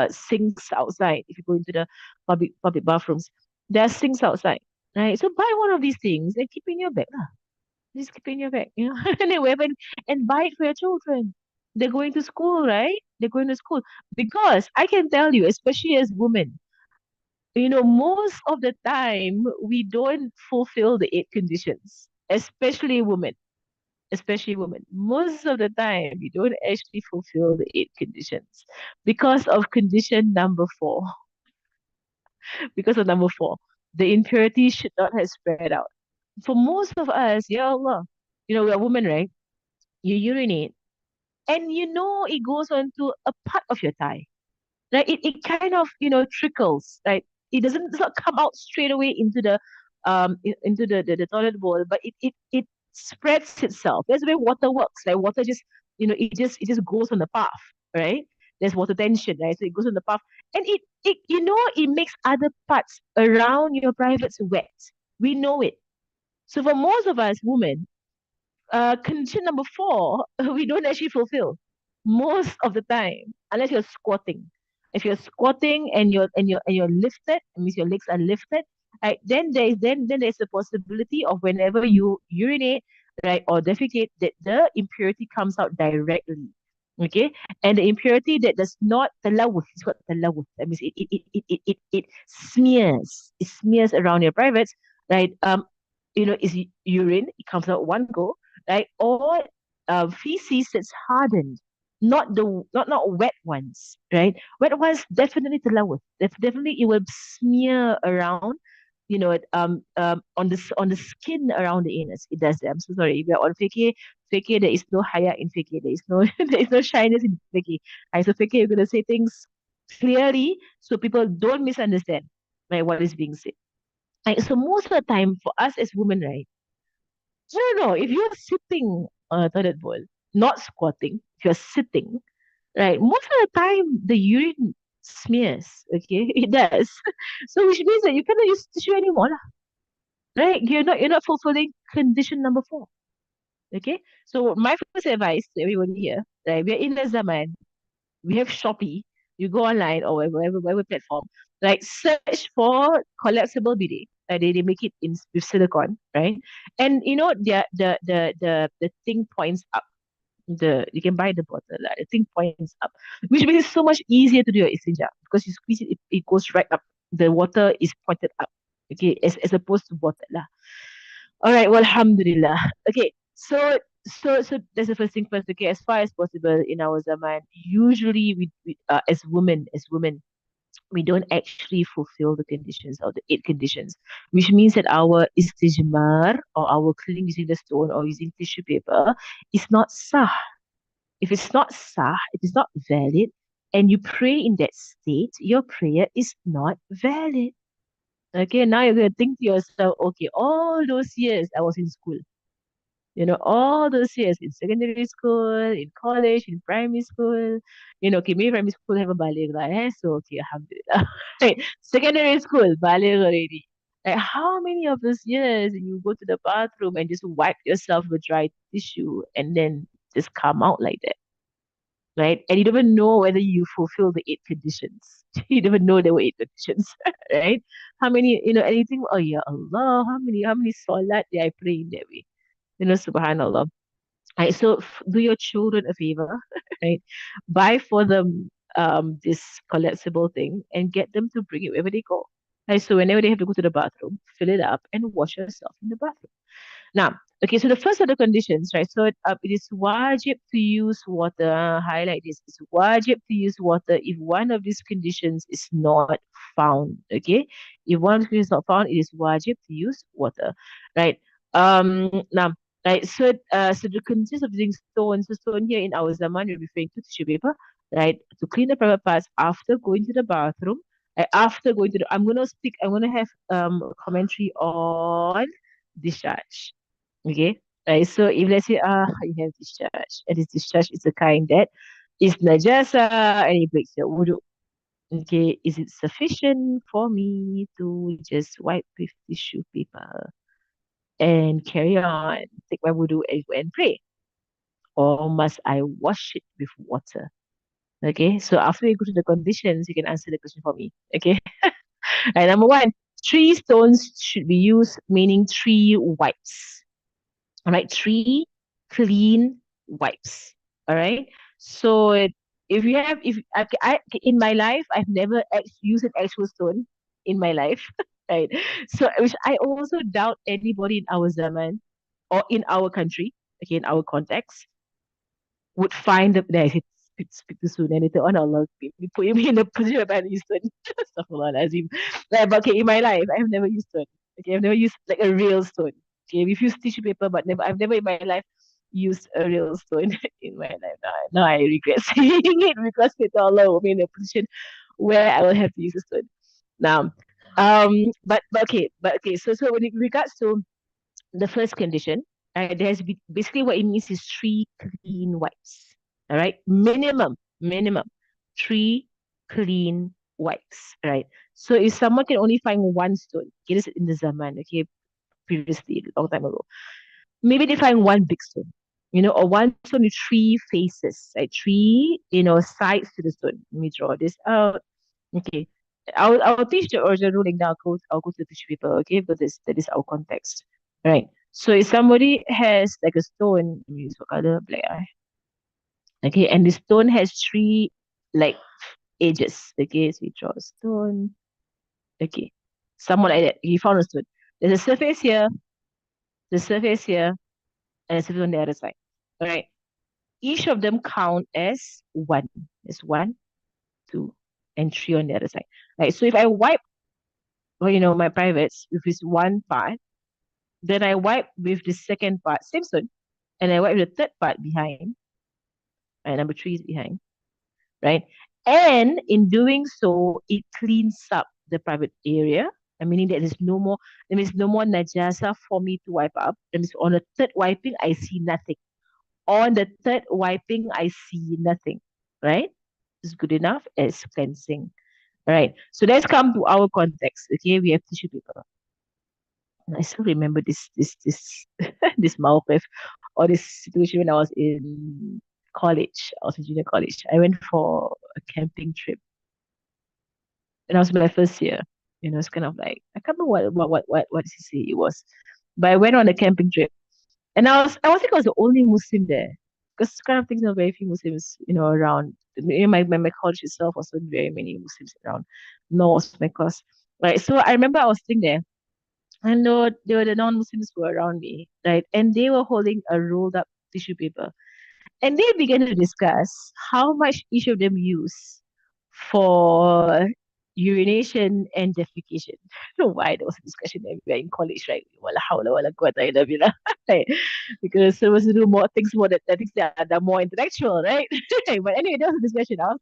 sinks outside. If you go into the public bathrooms, there's things outside, right? So buy one of these things and keep in your bag. Lah. Just keep in your bag, and then and buy it for your children. They're going to school, right? They're going to school. Because I can tell you, especially as women, most of the time we don't fulfill the eight conditions, especially women. Most of the time we don't actually fulfill the eight conditions because of condition number four. Because of number four, the impurity should not have spread out. For most of us, ya Allah, we're women, right? You urinate, and it goes onto a part of your thigh, right? It kind of, trickles, right? It does not come out straight away into the toilet bowl, but it spreads itself. That's the way water works. Like water just, it just goes on the path, right? There's water tension, right? So it goes on the path, and it makes other parts around your privates wet. We know it. So for most of us women, condition number four, we don't actually fulfill most of the time, unless you're squatting. If you're squatting and you're lifted, it means your legs are lifted. Right, then there's a possibility of whenever you urinate, right, or defecate, that the impurity comes out directly. Okay, and the impurity that does not talawuth, it's called talawuth. That means it smears, around your privates, right? Is urine, it comes out one go, right? Or feces that's hardened, not wet ones, right? Wet ones definitely talawuth. Definitely it will smear around, on the skin around the anus. It does that. I'm so sorry. If you're on fake, there is no haya in fake. There is no there is no shyness in fake. Right? So fake, you're gonna say things clearly so people don't misunderstand, right, what is being said. Right? So most of the time for us as women, right? I don't know, if you're sitting on a toilet bowl, not squatting, if you're sitting, right, most of the time the urine smears, okay? It does. So which means that you cannot use tissue anymore, lah, right? You're not fulfilling condition number four. Okay? So my first advice to everybody here, right? We're in the zaman, we have Shopee, you go online or whatever platform, like search for collapsible bidet. They make it in with silicone, right? And the thing points up. You can buy the bottle, like, the thing points up, which makes it so much easier to do your istinja because you squeeze it, it goes right up. The water is pointed up, okay, as opposed to bottle lah. All right, well, alhamdulillah. Okay, so that's the first thing first. Okay, as far as possible in our zaman, usually as women, we don't actually fulfill the conditions or the eight conditions, which means that our istijmar or our cleaning using the stone or using tissue paper is not sah. If it's not sah, it is not valid, and you pray in that state, your prayer is not valid. Okay, now you're gonna think to yourself, okay, all those years I was in school. All those years in secondary school, in college, in primary school. Okay, maybe primary school have a balik lah, so okay, alhamdulillah. Right, secondary school, balik already. Like how many of those years you go to the bathroom and just wipe yourself with dry tissue and then just come out like that, right? And you don't even know whether you fulfill the eight conditions. You don't even know there were eight conditions, right? How many, anything? Oh yeah, Allah, how many salat did I pray in that way? Subhanallah. Right, so do your children a favor, right? Buy for them this collapsible thing and get them to bring it wherever they go. Right, so whenever they have to go to the bathroom, fill it up and wash yourself in the bathroom. Now, okay, so the first of the conditions, right? So it is wajib to use water. Highlight this. It's wajib to use water if one of these conditions is not found. Okay, if one of these conditions is not found, it is wajib to use water, right? Now, right. So the conditions of using stone. So stone here in our zaman, we're referring to tissue paper, right? To clean the private parts after going to the bathroom. After going to the, I'm gonna speak. I'm gonna have commentary on discharge. Okay. Right. So if let's say you have discharge, and this discharge is the kind that is najasa and it breaks your wudu. Okay, is it sufficient for me to just wipe with tissue paper and carry on, take my wudu and go and pray? Or must I wash it with water? Okay, so after you go to the conditions, you can answer the question for me. Okay. And number one, three stones should be used, meaning three wipes. All right, three clean wipes. All right. So if you have, if I in my life, I've never used an actual stone in my life, right? So which I also doubt anybody in our zaman or in our country, okay, in our context, would find the there. Speak too soon, and later on Allah put me in a position where I use stone. Astaghfirullahalazim. Like, but okay, in my life, I've never used stone. Okay, I've never used like a real stone. Okay, we've used tissue paper, but I've never in my life used a real stone in my life. Now I regret saying it because later Allah will be in a position where I will have to use a stone. Now, but okay. So when it regards to the first condition, basically what it means is three clean wipes. All right, minimum three clean wipes. All right. So if someone can only find one stone, okay, this is in the zaman, okay, previously, a long time ago, maybe they find one big stone, or one stone with three faces, like three, sides to the stone. Let me draw this out. Okay. I'll teach the original ruling now. I'll go to the tissue paper, okay? Because that is our context. Right. So if somebody has like a stone, let me use what color? Black eye. Okay, and the stone has three like edges. Okay, so we draw a stone. Okay. Somewhat like that. You found a stone. There's a surface here, the surface here, and a surface on the other side. All right. Each of them count as one. There's one, two, and three on the other side. Right. So if I wipe, well, my privates with this one part, then I wipe with the second part, same stone, and I wipe the third part behind. Right, number three is behind, right? And in doing so, it cleans up the private area. Meaning that there is no more najasa for me to wipe up. That means on the third wiping, I see nothing. On the third wiping, I see nothing, right? It's good enough as cleansing. Right. So let's come to our context. Okay, we have tissue paper. I still remember this this mawqif or this situation when I was in college. I was in junior college. I went for a camping trip, and I was my first year. It's kind of like I can't remember what did he say it was, but I went on a camping trip, and I think I was the only Muslim there because kind of things not very few Muslims around. My college itself wasn't very many Muslims around, nor was my class. Right, so I remember I was sitting there. And there were the non-Muslims who were around me, right? And they were holding a rolled up tissue paper. And they began to discuss how much each of them use for urination and defecation. I don't know why there was a discussion there. We were in college, right? Wala hawla wala quwwata illa billah. Right? Because there was to do more things more that things that are more intellectual, right? But anyway, there was a discussion. I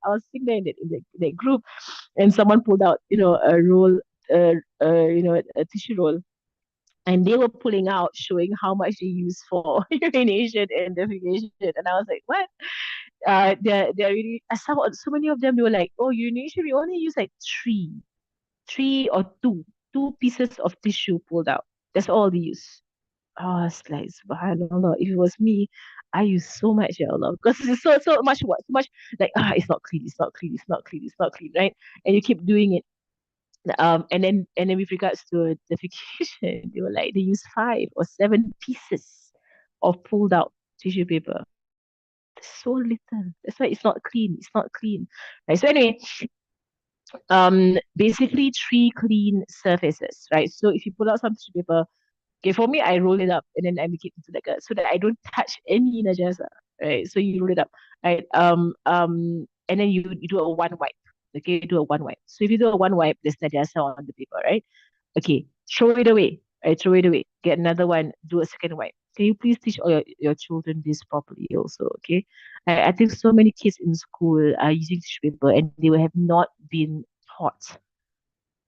was sitting there in that group and someone pulled out, a roll, a tissue roll, and they were pulling out, showing how much they use for urination and defecation. And I was like, what? They're really, so many of them, they were like, oh, urination, we only use like three or two pieces of tissue pulled out. That's all they use. I was like, subhanallah, if it was me, I use so much, ya Allah, because it's so much what, so much like, it's not clean, it's not clean, it's not clean, it's not clean, right? And you keep doing it. And then with regards to defecation, they were like they use 5 or 7 pieces of pulled out tissue paper. So little. That's why it's not clean. It's not clean. Right. So anyway, basically three clean surfaces, right? So if you pull out some tissue paper, okay, for me, I roll it up and then I make it into like a so that I don't touch any najasa, right? So you roll it up, right? And then you do a one wipe. Okay, you do a one wipe. So if you do a one wipe, there's najasa on the paper, right? Okay, throw it away. Right, throw it away. Get another one. Do a second wipe. Can you please teach all your children this properly also? Okay. I think so many kids in school are using tissue paper and they will have not been taught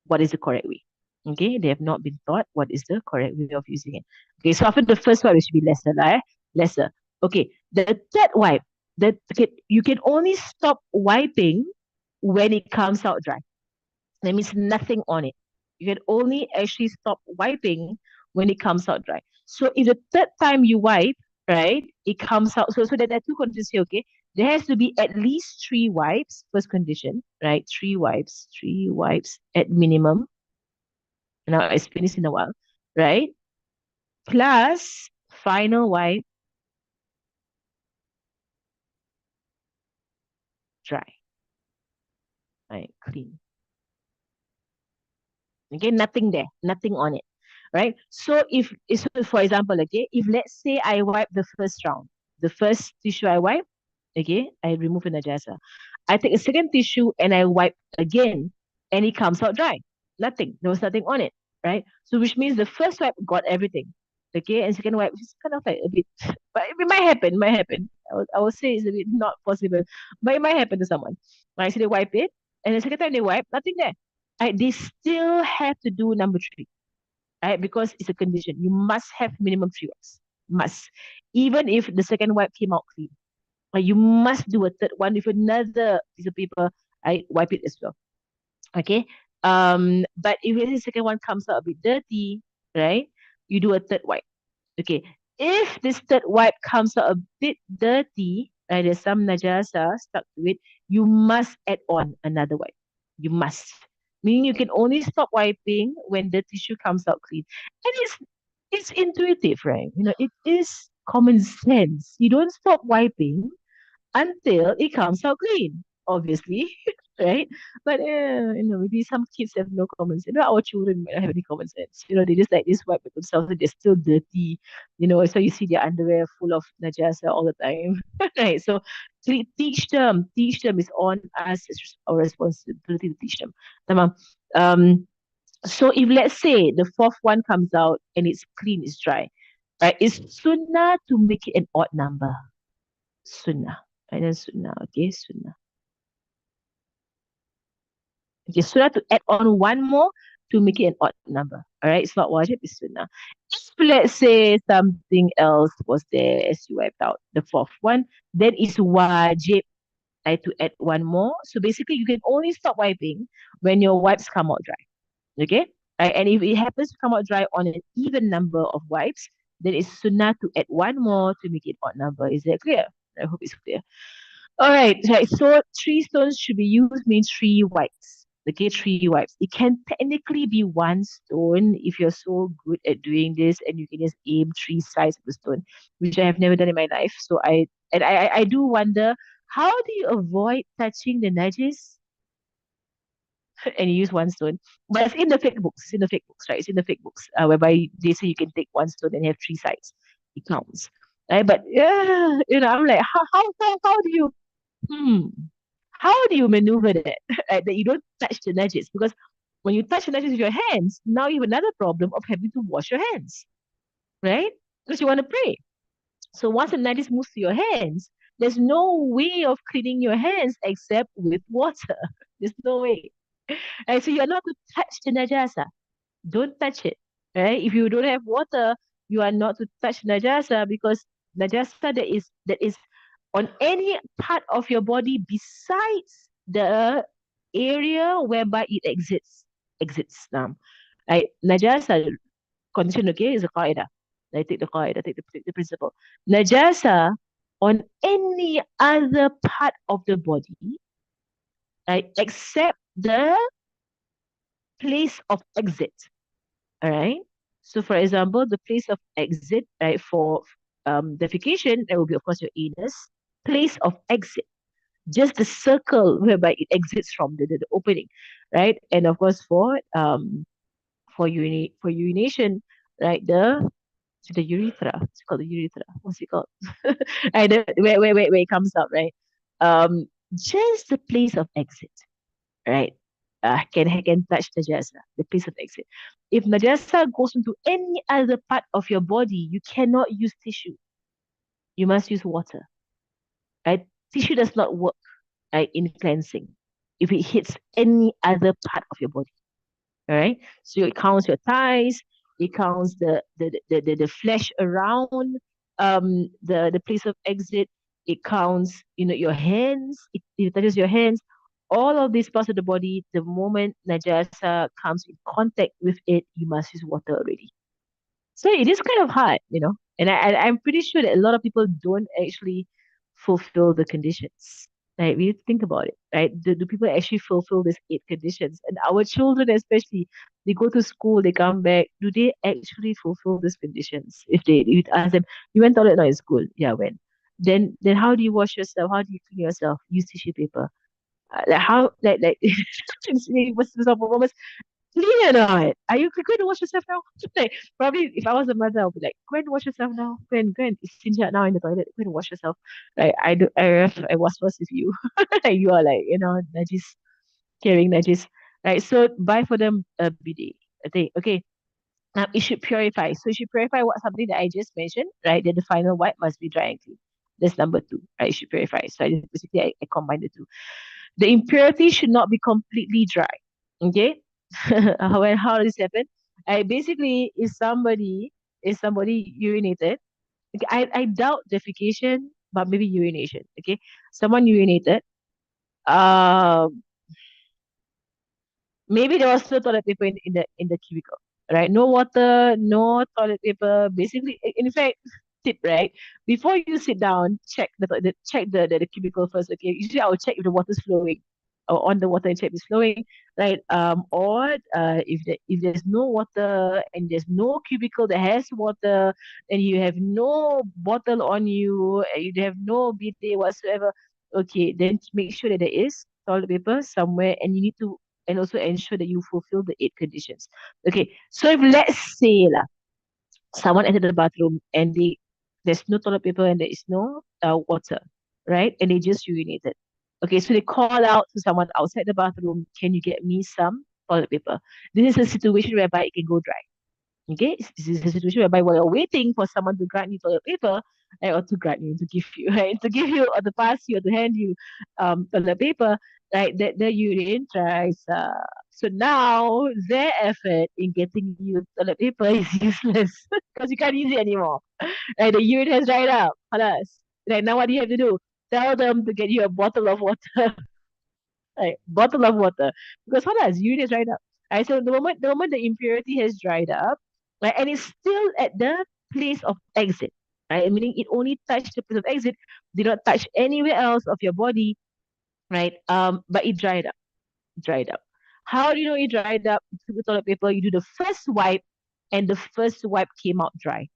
what is the correct way. Okay, they have not been taught what is the correct way of using it. Okay, so after the first wipe, it should be lesser, lah, lesser. Okay, the third wipe, okay, you can only stop wiping when it comes out dry. That means nothing on it. You can only actually stop wiping when it comes out dry. So if the third time you wipe, right, it comes out. So there are two conditions here, okay? There has to be at least three wipes, first condition, right? Three wipes at minimum. Now I explain this in a while, right? Plus final wipe, dry, right? Clean. Okay, nothing there, nothing on it, right? So so for example, okay, if let's say I wipe the first round, the first tissue I wipe, okay, I remove the najasa. I take a second tissue and I wipe again, and it comes out dry. Nothing. There was nothing on it, right? So which means the first wipe got everything, okay, and second wipe is kind of like a bit, but it might happen. Might happen. I would say it's a bit not possible, but it might happen to someone. Right? So they wipe it, and the second time they wipe, nothing there. Right? They still have to do number three, right? Because it's a condition. You must have minimum three wipes. Must. Even if the second wipe came out clean. You must do a third one with another piece of paper. I wipe it as well. Okay. But if the second one comes out a bit dirty, right? You do a third wipe. Okay. If this third wipe comes out a bit dirty, right, there's some najasa stuck to it, you must add on another wipe. You must. Meaning you can only stop wiping when the tissue comes out clean. And it's intuitive, right? It is common sense. You don't stop wiping until it comes out clean, obviously, right? But maybe some kids have no common sense. Our children might not have any common sense. They just like this wipe themselves and they're still dirty. So you see their underwear full of najasa all the time, right? So teach them is on us. It's our responsibility to teach them. Tamam. Um, so if let's say the fourth one comes out and it's clean, it's dry, right? It's sunnah to make it an odd number. Sunnah. And then sunnah, okay, sunnah. Okay, sunnah to add on one more to make it an odd number. All right, it's not wajib, it's sunnah. If let's say something else was there as you wiped out the fourth one, then it's wajib to add one more. So basically, you can only stop wiping when your wipes come out dry. Okay, right? And if it happens to come out dry on an even number of wipes, then it's sunnah to add one more to make it odd number. Is that clear? I hope it's clear. All right, right. So three stones should be used means three wipes. Okay, three wipes. It can technically be one stone if you're so good at doing this and you can just aim three sides of the stone, which I have never done in my life. So I do wonder how do you avoid touching the najis and you use one stone? But it's in the fake books. It's in the fake books, right? It's in the fake books whereby they say you can take one stone and have three sides. It counts. Right? But yeah, I'm like, how do you Hmm. How do you maneuver that? Right, that you don't touch the najis? Because when you touch the najis with your hands, now you have another problem of having to wash your hands, right? Because you want to pray. So once the najis moves to your hands, there's no way of cleaning your hands except with water. There's no way. Right, so you're not to touch the najasa. Don't touch it. right? If you don't have water, you are not to touch najasa because najasa that is on any part of your body besides the area whereby it exits now. Right? Najasa condition, okay, is a qaida. I take the qaida, take the principle. Najasa on any other part of the body, right, except the place of exit. All right. So, for example, the place of exit, right, for defecation, that will be, of course, your anus. Place of exit, just the circle whereby it exits from the opening, right? And of course, for urination, right, the urethra. It's called the urethra. What's it called? Right, where it comes out, right? Just the place of exit, right? Can touch najasa, the place of exit. If najasa goes into any other part of your body, you cannot use tissue. You must use water, right? Tissue does not work, right, in cleansing if it hits any other part of your body. All right. So it counts your thighs, it counts the flesh around the place of exit, it counts, your hands, it touches your hands. All of these parts of the body, the moment najasa comes in contact with it, you must use water already. So it is kind of hard. And I'm pretty sure that a lot of people don't actually fulfill the conditions. Right? We need to think about it, right? Do people actually fulfill these eight conditions? And our children, especially, they go to school, they come back. Do they actually fulfill these conditions? If you ask them, you went toilet not in school, yeah, when? Then how do you wash yourself? How do you clean yourself? Use tissue paper. Like how like what's the performance? Clean or not? Are you going to wash yourself now? Like, probably if I was a mother, I would be like, go and wash yourself now. Go and istinja now in the toilet. Go and wash yourself. Like I was first with you. Like you are like, najis, carrying najis. Right. So buy for them a bidet. Okay. Now it should purify. So it should purify what something that I just mentioned, right? That the final wipe must be dry and clean. That's number two, right? It should purify. So basically I combine the two. The impurity should not be completely dry. Okay. How does this happen? I basically if somebody urinated, okay, I doubt defecation, but maybe urination. Okay. Someone urinated. Um Maybe there was no toilet paper in the cubicle, right? No water, no toilet paper. Basically, in fact, tip, right? Before you sit down, check the cubicle first. Okay, usually I will check if the water's flowing or on the water and check if it's flowing, right? Or if there's no water and there's no cubicle that has water, and you have no bottle on you, and you have no bidet whatsoever. Okay, then make sure that there is toilet paper somewhere, and you need to and also ensure that you fulfill the eight conditions. Okay, so if let's say lah, someone entered the bathroom and there's no toilet paper and there is no water, right? And they just urinated. Okay, so they call out to someone outside the bathroom, can you get me some toilet paper? This is a situation whereby it can go dry. Okay, this is a situation whereby while you're waiting for someone to grant you toilet paper, right, or to grant you, to give you, right, to give you, or to pass you, or to hand you toilet paper, right, that the urine dries. So now their effort in getting you toilet paper is useless because you can't use it anymore. Right, the urine has dried up. Halas. Right, now what do you have to do? Tell them to get you a bottle of water. Right, bottle of water. Because what else? Urine is dried up. Right, so the moment the impurity has dried up, right, and it's still at the place of exit, right? Meaning it only touched the place of exit, did not touch anywhere else of your body, right? But it dried up. Dried up. How do you know it dried up? You took the toilet paper, you do the first wipe, and the first wipe came out dry.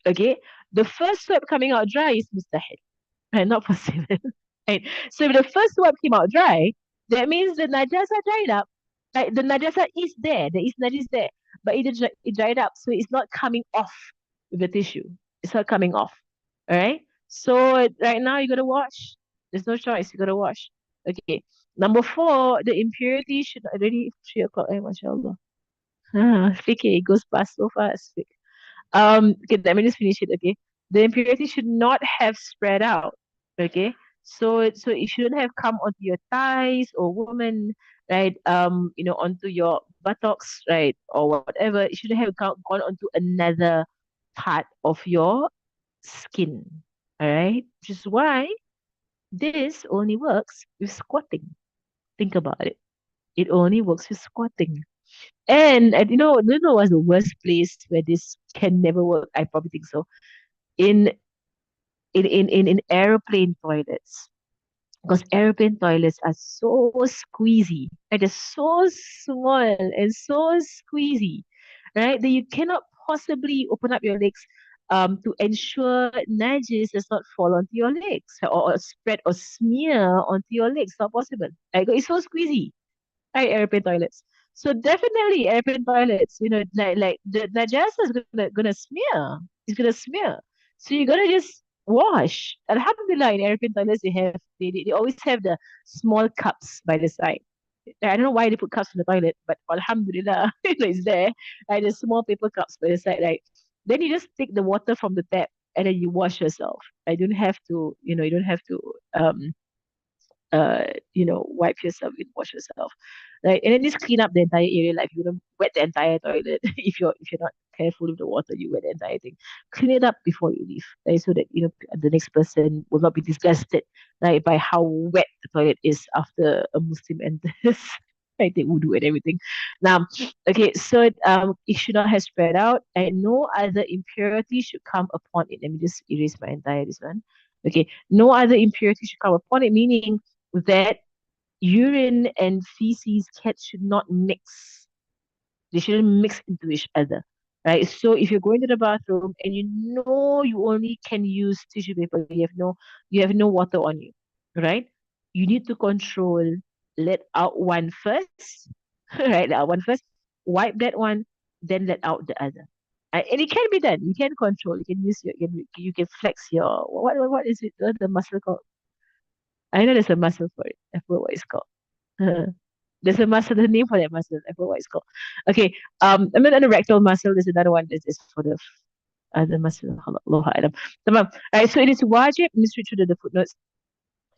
Okay? The first wipe coming out dry is mustahil, right? Not possible. Right. So if the first one came out dry, that means the najasa dried up. Like the najasa is there. There is najis there. But it dried up. So it's not coming off with the tissue. It's not coming off. All right. So right now you gotta wash. There's no choice. You gotta wash. Okay. Number four, the impurity should already 3 o'clock. Mashallah. Okay, it goes past so fast. Okay, let me just finish it. Okay, the impurity should not have spread out. Okay, so it shouldn't have come onto your thighs or woman. right, onto your buttocks, right, or whatever. It shouldn't have gone onto another part of your skin. All right, which is why this only works with squatting. Think about it. It only works with squatting. And you know what's the worst place where this can never work? I probably think so. In in airplane toilets. Because airplane toilets are so squeezy. Right? They're so small and so squeezy, right? That you cannot possibly open up your legs to ensure najis does not fall onto your legs or spread or smear onto your legs. Not possible. Right? It's so squeezy. Right, airplane toilets. So definitely airplane toilets, like the najasa is gonna smear. It's gonna smear. So you gotta just wash. Alhamdulillah, in airplane toilets they always have the small cups by the side. I don't know why they put cups in the toilet, but alhamdulillah, it's there. Right, the small paper cups by the side, right? Then you just take the water from the tap and then you wash yourself. I don't have to, you don't have to uh, wipe yourself and wash yourself. Right. And then just clean up the entire area. Like you don't wet the entire toilet. If you're not careful with the water, you wet the entire thing. Clean it up before you leave. Right. So that the next person will not be disgusted, right, by how wet the toilet is after a Muslim enters. Right, they wudu and everything. Now, okay, so it should not have spread out, and no other impurity should come upon it. Let me just erase my entire this one. Okay, no other impurity should come upon it, meaning that urine and feces cats should not mix. They shouldn't mix into each other. Right. So if you're going to the bathroom and you know you only can use tissue paper, you have no water on you. Right? You need to control, let out one first. Right, let out one first, wipe that one, then let out the other. And it can be done. You can control. You can use you can flex your what is it? The muscle called? I know there's a muscle for it. I forgot what it's called. There's a muscle, the name for that muscle. I forgot what it's called. Okay. And then the rectal muscle, there's another one that is for the other muscle. Allah Alam. Tamam. Right. So it is wajib, let me switch to the footnotes.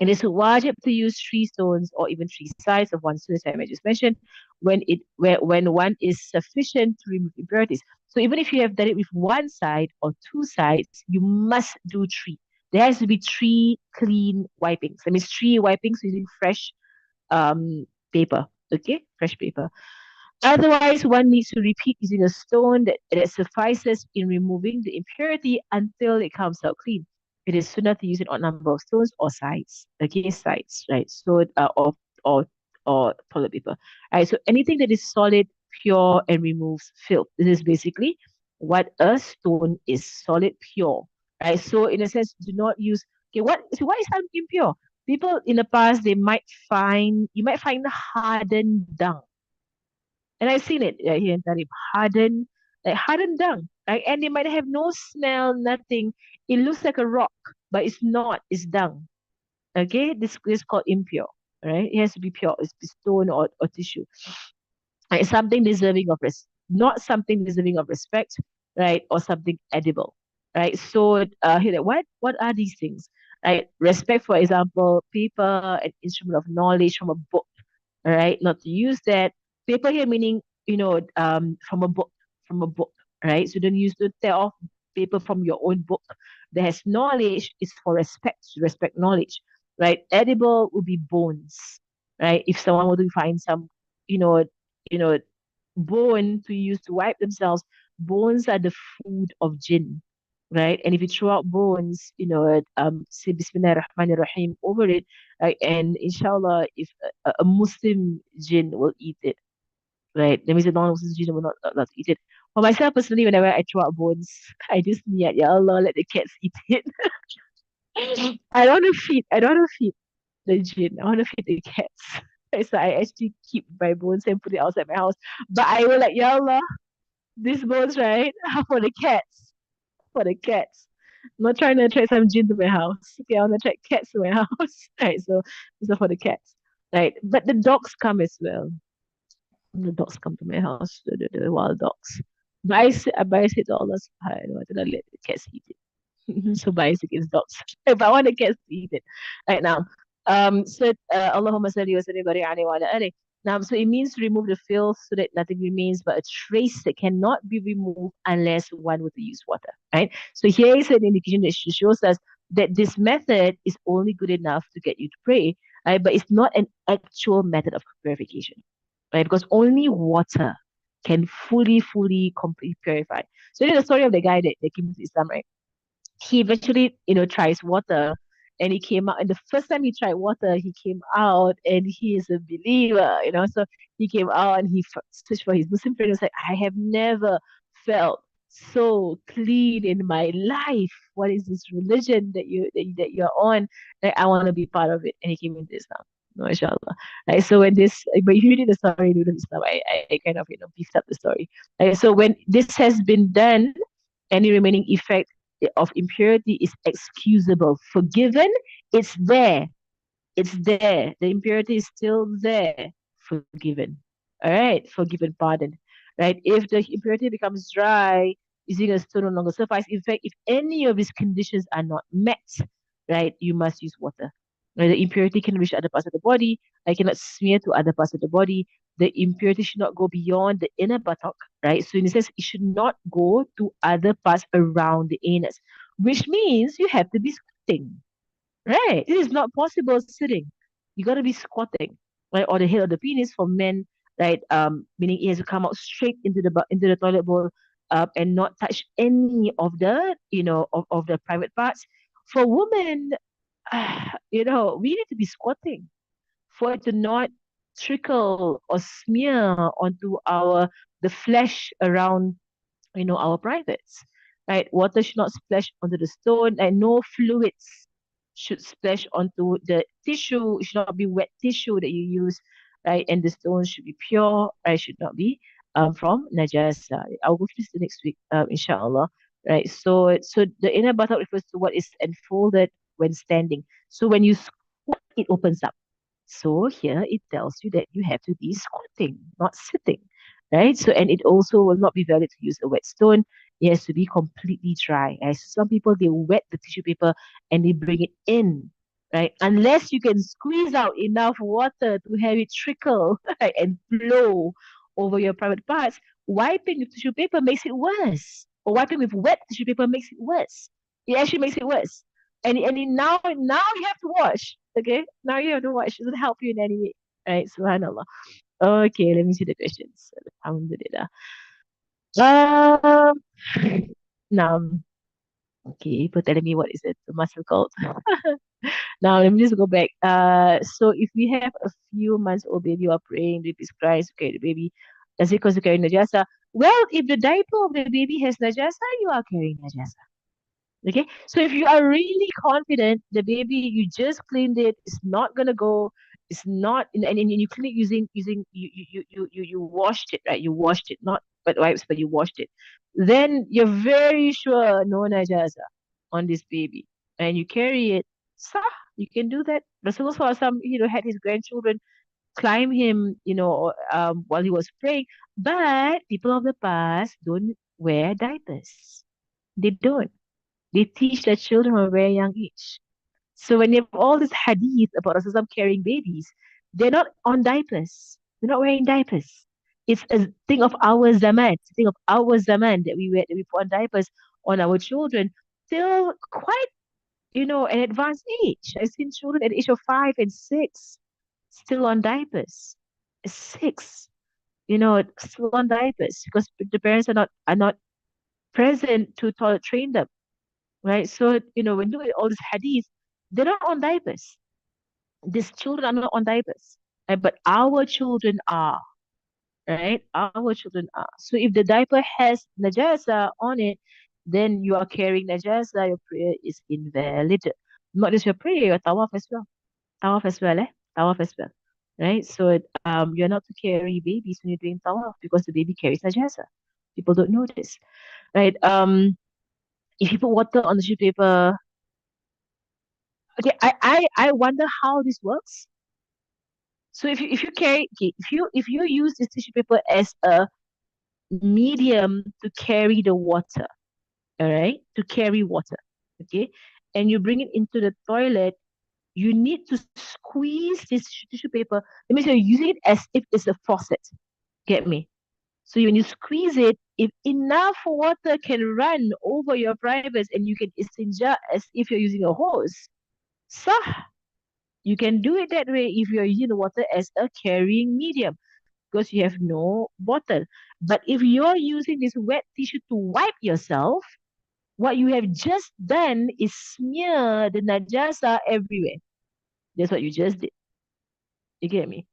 It is wajib to use three stones or even three sides of one stone, as I just mentioned, when one is sufficient to remove impurities. So even if you have done it with one side or two sides, you must do three. There has to be three clean wipings. That means three wipings using fresh paper. Okay, fresh paper. Otherwise, one needs to repeat using a stone that suffices in removing the impurity until it comes out clean. It is sunnah to use an odd number of stones or sides. Okay, sides, right? So, or toilet paper. Right. So anything that is solid, pure, and removes filth. This is basically what a stone is: solid, pure. Right. So in a sense, do not use. Okay, what is impure? People in the past you might find hardened dung, and I've seen it here in Tarib. Hardened dung, right? And they might have no smell, nothing. It looks like a rock, but it's not. It's dung. Okay, this is called impure. Right? It has to be pure. It's stone or tissue. Right? Something deserving of not something deserving of respect, right? Or something edible, right? So, here, what are these things? Right? Respect, for example, paper, an instrument of knowledge from a book, all right? Not to use that. Paper here meaning, from a book, right? So don't tear off paper from your own book. That has knowledge is for respect, to respect knowledge, right? Edible would be bones, right? If someone were to find some, you know, you know, bone to use to wipe themselves, bones are the food of jinn, right? And if you throw out bones, say Bismillah ar-Rahman ar-Rahim over it, right? And inshallah, if a Muslim jinn will eat it, right? That means a non-Muslim jinn will not eat it. For myself personally, whenever I throw out bones, I just niyat, Ya Allah, let the cats eat it. I don't want to feed the jinn. I want to feed the cats. So I actually keep my bones and put it outside my house. But I will like, Ya Allah, these bones, right, are for the cats. For the cats. I'm not trying to attract some jinn to my house. Okay, I want to attract cats to my house. Right, so these are for the cats. Right. But the dogs come as well. The dogs come to my house, the wild dogs. But I said to Allah subhanahu wa ta'ala, let the cats eat it. So bias against dogs. If I want the cats to eat it. Right now. So Allahumma salli wa sallim wa barik alayhi wa ala alihi. Now, so it means to remove the filth so that nothing remains but a trace that cannot be removed unless one were to use water, right? So here is an indication that shows us that this method is only good enough to get you to pray, right? But it's not an actual method of purification, right? Because only water can fully, completely purify. So you know the story of the guy that came to Islam, right? He eventually, tries water and he came out. And the first time he tried water, he came out and he is a believer. So he came out and he searched for his Muslim friend. He was like, I have never felt so clean in my life. What is this religion that you're on? Like, I want to be part of it. And he came into Islam. MashaAllah. Right, so when this, but if you read the story of Islam, I kind of, beefed up the story. Right, so when this has been done, any remaining effect of impurity is excusable. Forgiven, it's there. It's there. The impurity is still there. Forgiven. All right. Forgiven, pardoned. Right. If the impurity becomes dry, using a stone no longer suffice. In fact, if any of these conditions are not met, right, you must use water. Right? The impurity can reach other parts of the body. I cannot smear to other parts of the body. The impurity should not go beyond the inner buttock, right? So in a sense, it should not go to other parts around the anus, which means you have to be squatting. Right. It is not possible sitting. You got to be squatting, right? Or the head of the penis for men, right? Meaning it has to come out straight into the toilet bowl, and not touch any of the, of the private parts. For women, we need to be squatting for it to not trickle or smear onto the flesh around our privates, right? Water should not splash onto the stone, and no fluids should splash onto the tissue. It should not be wet tissue that you use, right? And the stone should be pure, right? Should not be from najasa. I'll go through this next week, inshallah. Right. So the inner buttock refers to what is enfolded when standing. So when you squat, it opens up. So here it tells you that you have to be squatting, not sitting, right? So, and it also will not be valid to use a wet stone. It has to be completely dry. Right? Some people, they wet the tissue paper and they bring it in, right? Unless you can squeeze out enough water to have it trickle, right, and flow over your private parts, wiping with tissue paper makes it worse. Or wiping with wet tissue paper makes it worse. It actually makes it worse. Now you have to wash. Okay, now you have to wash. It doesn't help you in any way, right? Subhanallah. Okay, let me see the questions. Alhamdulillah. Um, now, okay, people telling me what is it? The muscle called. Now, let me just go back. So if we have a few months old baby or praying, baby cries, okay, the baby, does it cause to carry najasa? Well, if the diaper of the baby has najasa, you are carrying najasa. Okay, so if you are really confident the baby you just cleaned it, it's not gonna go, it's not, and you clean it using you washed it, right? You washed it, not wet wipes, but you washed it. Then you're very sure no najasa on this baby, and you carry it. So you can do that. Rasulullah SAW, had his grandchildren climb him, while he was praying. But people of the past don't wear diapers. They don't. They teach their children from a very young age. So when you have all this hadith about Rasulullah carrying babies, they're not on diapers. They're not wearing diapers. It's a thing of our zaman, it's a thing of our zaman that we wear, that we put on diapers on our children till quite, an advanced age. I've seen children at the age of 5 and 6 still on diapers. 6, still on diapers because the parents are not present to toilet train them, right? So, when you look at all these hadiths, they're not on diapers. These children are not on diapers, right? But our children are, right? Our children are. So if the diaper has najasa on it, then you are carrying najasa, your prayer is invalid. Not just your prayer, your tawaf as well. Tawaf as well, eh? Tawaf as well. Right? So you're not to carry babies when you're doing tawaf because the baby carries najasa. People don't know this. Right? If you put water on the tissue paper, okay, I wonder how this works. So if you carry, okay, if you use this tissue paper as a medium to carry the water, all right, to carry water, okay, and you bring it into the toilet, You need to squeeze this tissue paper. That means you're using it as if it's a faucet. Get me? So when you squeeze it, if enough water can run over your privates and you can istinja as if you're using a hose, sah, you can do it that way if you're using the water as a carrying medium because you have no bottle. But if you're using this wet tissue to wipe yourself, what you have just done is smear the najasa everywhere. That's what you just did. You get me?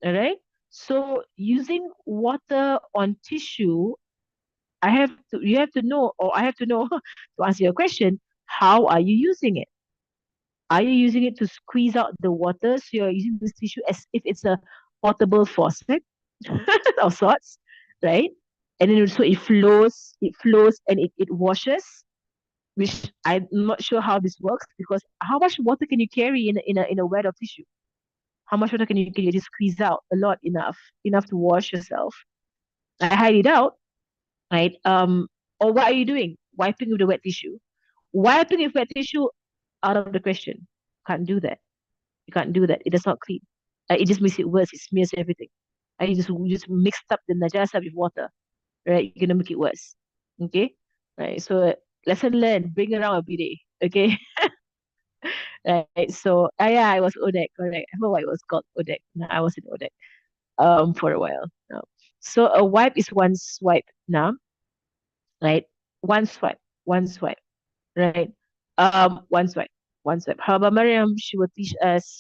All right. So using water on tissue, you have to know, or I have to know to answer your question, how are you using it? Are you using it to squeeze out the water? So you're using this tissue as if it's a portable faucet of sorts, right? And then so it flows and it washes, which I'm not sure how this works because how much water can you carry in a wet of tissue? How much water can you just squeeze out? A lot, enough to wash yourself. I highly doubt, right? Or what are you doing? Wiping with the wet tissue. Wiping with wet tissue out of the question. Can't do that. You can't do that. It does not clean. It just makes it worse. It smears everything. You just mixed up the najasa with water, right? You're gonna make it worse. Okay, right? So lesson learned. Bring around every day. Okay, right? So yeah, I was ODEC. Correct. I forgot what it was called. ODEC. No, I was in ODEC for a while. No. So a wipe is one swipe now, right? One swipe, one swipe, right? One swipe, one swipe. However, Mariam, she will teach us.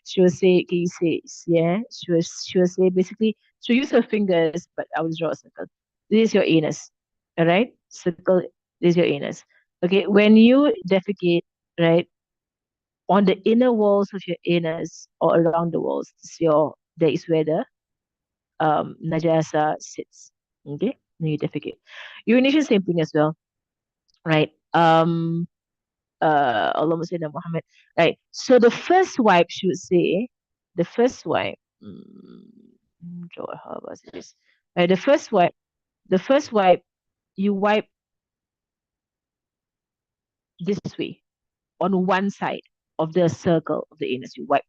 She will say, "Can you say, yeah?" She will say basically she'll use her fingers, but I will draw a circle. This is your anus, all right? Circle. This is your anus. Okay, when you defecate, right, on the inner walls of your anus or around the walls, that is where the najasa sits. Okay, when you defecate. Urination, same thing as well, right? Allahumma salli ala Muhammad. Right. So the first wipe should say, the first wipe. How was this? Right. The first wipe, you wipe this way on one side of the circle of the anus. You wipe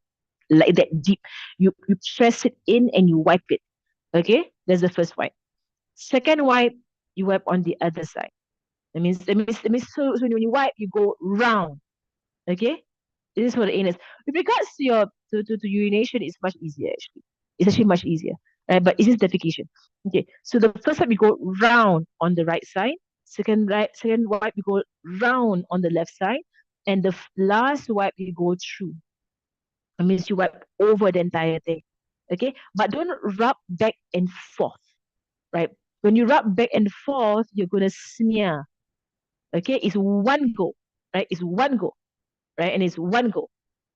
like that deep. You press it in and you wipe it. Okay, that's the first wipe. Second wipe, you wipe on the other side. That means so when you wipe, you go round. Okay, this is for the anus. With regards to your to urination, it's much easier actually. It's actually much easier, right? But it's just defecation. Okay, so the first time we go round on the right side, second wipe we go round on the left side, and the last wipe you go through. It means you wipe over the entire thing. Okay, but don't rub back and forth, right? When you rub back and forth, you're gonna smear. Okay, it's one go, right? It's one go, right? And it's one go.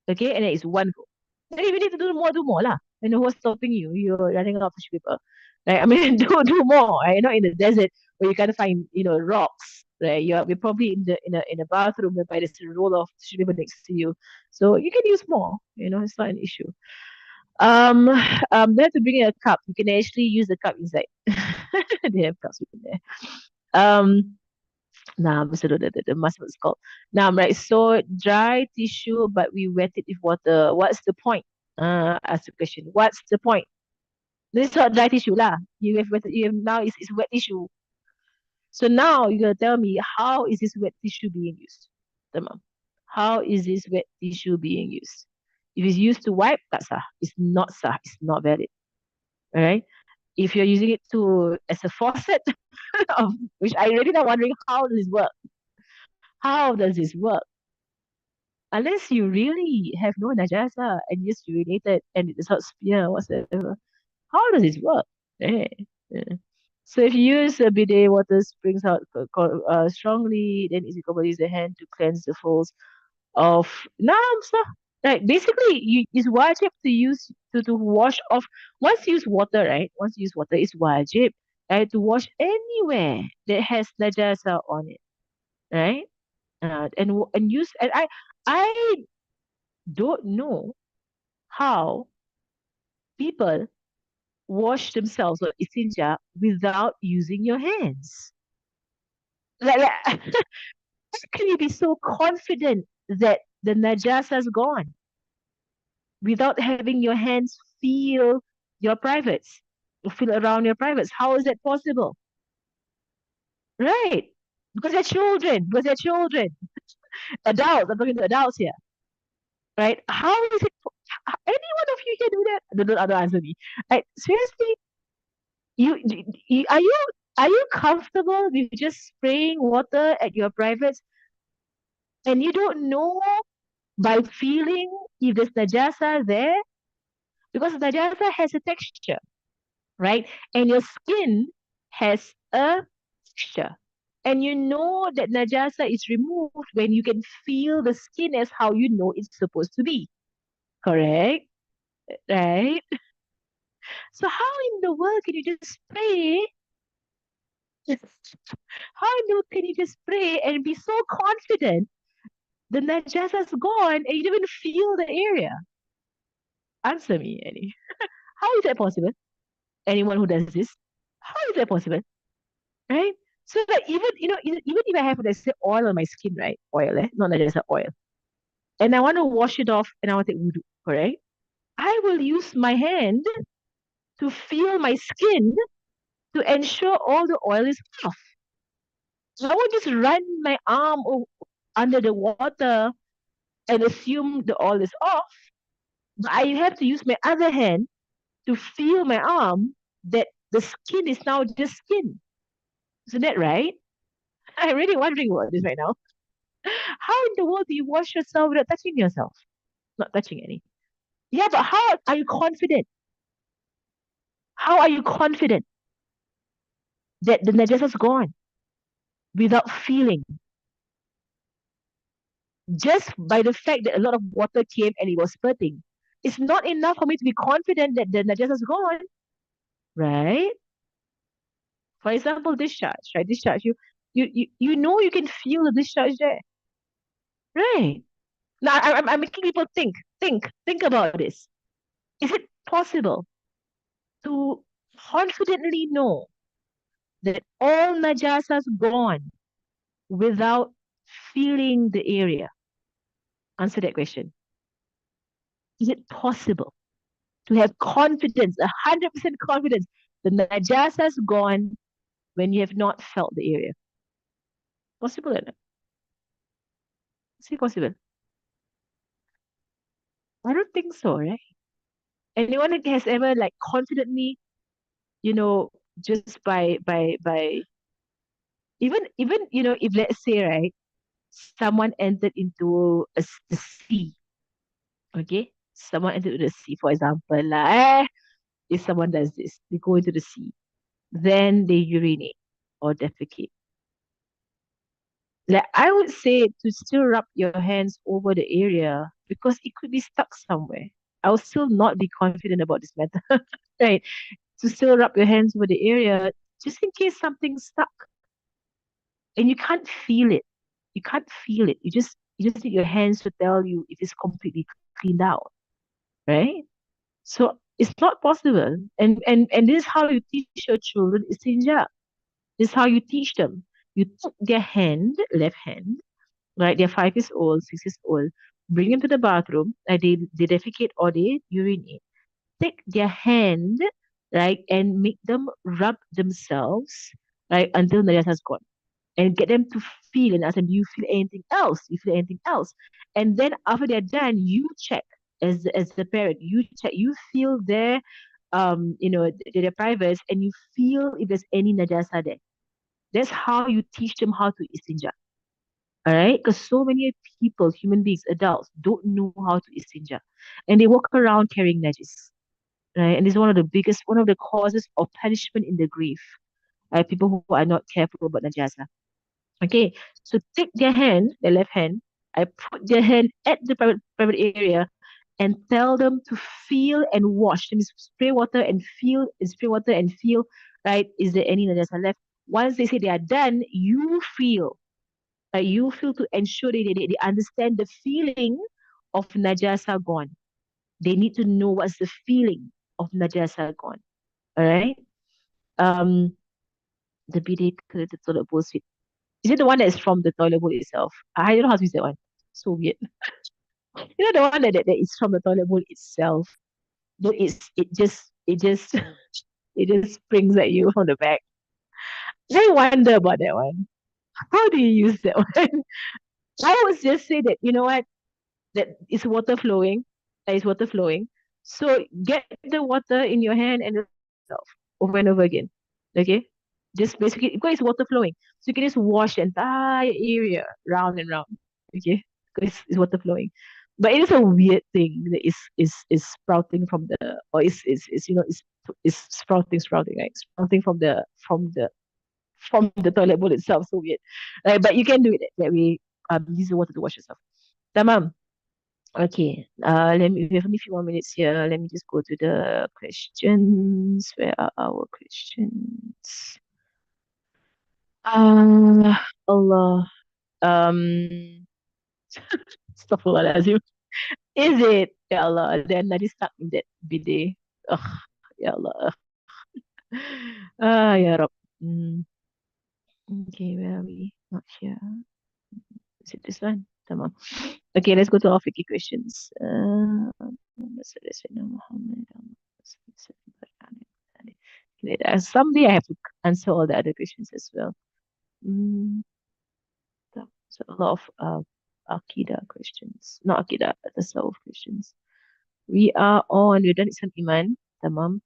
Okay, and then it's one go. Then if you need to do more lah. You know what's stopping you? You're running out of tissue paper. Right? I mean, do more. Right? You're not in the desert where you can't find rocks. Right? We're probably in a bathroom whereby there's a roll of tissue paper next to you, so you can use more. It's not an issue. They have to bring in a cup. You can actually use the cup inside. They have cups in there. Nah, so the mask was called. Now, right. So dry tissue, but we wet it with water. What's the point? Ask the question. What's the point? This is not dry tissue lah. You have now it's wet tissue. So now you're gonna tell me how is this wet tissue being used? Tamam. How is this wet tissue being used? If it's used to wipe, that's sah. It's not sah. It's not valid. All right. If you're using it to as a faucet, which I really not wondering how does this work? How does this work? Unless you really have no najasa and just urinated and it does not spear whatsoever. How does this work? Eh, eh. So if you use a bidet, water springs out strongly, then it's recommended use the hand to cleanse the folds of so right. Basically, it's wajib to use to wash off. Once you use water, right? Once you use water, it's wajib, right? To wash anywhere that has najasa on it, right? And use and I don't know how people wash themselves or istinja without using your hands. Like, how can you be so confident that the najasa's gone without having your hands feel your privates, feel around your privates. How is that possible? Right. Because they're children. Because they're children. Adults. I'm talking to adults here. Right? How is it? Any one of you can do that? Don't answer me. Right? Seriously, you are you comfortable with just spraying water at your privates and you don't know by feeling if there's najasa there? Because najasa has a texture, right? And your skin has a texture. And you know that najasa is removed when you can feel the skin as how you know it's supposed to be. Correct? Right? So how in the world can you just spray? How in the world can you just spray and be so confident the najasa's gone and you don't even feel the area? Answer me, Annie. How is that possible? Anyone who does this, how is that possible? Right? So that even if I have let's say oil on my skin, right? Oil, not just oil, and I want to wash it off and I want to take wudu, correct? I will use my hand to feel my skin to ensure all the oil is off. I won't just run my arm under the water and assume the oil is off. But I have to use my other hand to feel my arm that the skin is now just skin. Isn't that right? I'm really wondering about this right now. How in the world do you wash yourself without touching yourself? Not touching any. Yeah, but how are you confident? How are you confident that the najasa is gone without feeling? Just by the fact that a lot of water came and it was spurting. It's not enough for me to be confident that the najasa is gone, right? For example, discharge, right? Discharge. You know you can feel the discharge there, right? Now I'm making people think about this. Is it possible to confidently know that all najasas gone without feeling the area? Answer that question. Is it possible to have confidence, 100% confidence, the najasas gone when you have not felt the area? Possible or not? Is it possible? I don't think so, right? Anyone that has ever like confidently, you know, just by even if let's say right, someone entered into the sea, okay, someone entered into the sea, for example, like if someone does this, they go into the sea, then they urinate or defecate. Like I would say to still rub your hands over the area because it could be stuck somewhere. I will still not be confident about this matter, right? To still rub your hands over the area just in case something's stuck and you can't feel it. You can't feel it. You just need your hands to tell you if it's completely cleaned out, right? So it's not possible. And this is how you teach your children istinja. This is how you teach them. You took their hand, left hand, right? They're 5 years old, 6 years old. Bring them to the bathroom. They defecate or they urinate. Take their hand, right, and make them rub themselves, right, until the has gone. And get them to feel and ask them, do you feel anything else? You feel anything else? And then after they're done, you check as the parent, you check, you feel their privates and you feel if there's any najasa there. That's how you teach them how to istinja. All right, because so many people, human beings, adults, don't know how to istinja, and they walk around carrying najis, right? And this is one of the causes of punishment in the grave. People who are not careful about najasa. Okay, so take their hand, their left hand. I put their hand at the private area, and tell them to feel and wash. That means spray water and feel, and spray water and feel. Right? Is there any najasa left? Once they say they are done, you feel. You feel to ensure they understand the feeling of najasa gone. They need to know what's the feeling of najasa gone. All right. Um, the bidet the toilet bowl seat. Is it the one that is from the toilet bowl itself? I don't know how to use that one. So weird. You know the one that is from the toilet bowl itself. Though it just it just springs at you from the back. I wonder about that one. How do you use that one? I always just say that, you know what, that it's water flowing. That is water flowing. So get the water in your hand and yourself over and over again. Okay? Just basically because it's water flowing. So you can just wash the entire area round and round. Okay? Because it's water flowing. But it is a weird thing that is sprouting from the or is is sprouting, right? Sprouting from the toilet bowl itself. So weird. But you can do it that way. Use the water to wash yourself. Tamam. Okay. Let me. We have only a few more minutes here. Let me just go to the questions. Where are our questions? Allah. Um. Astaghfirullahalazim. Is it? Ya Allah. Then I just stuck in that bidet. Ugh. Ya Allah. Ya Rab. Mm, okay. Where are we? Not here. Is it this one? Tamam. Okay. Let's go to our Fiqh questions. Someday I have to answer all the other questions as well. Mm, so a lot of Akida questions. Not Akida, but the self questions. We've done Islam Iman, tamam.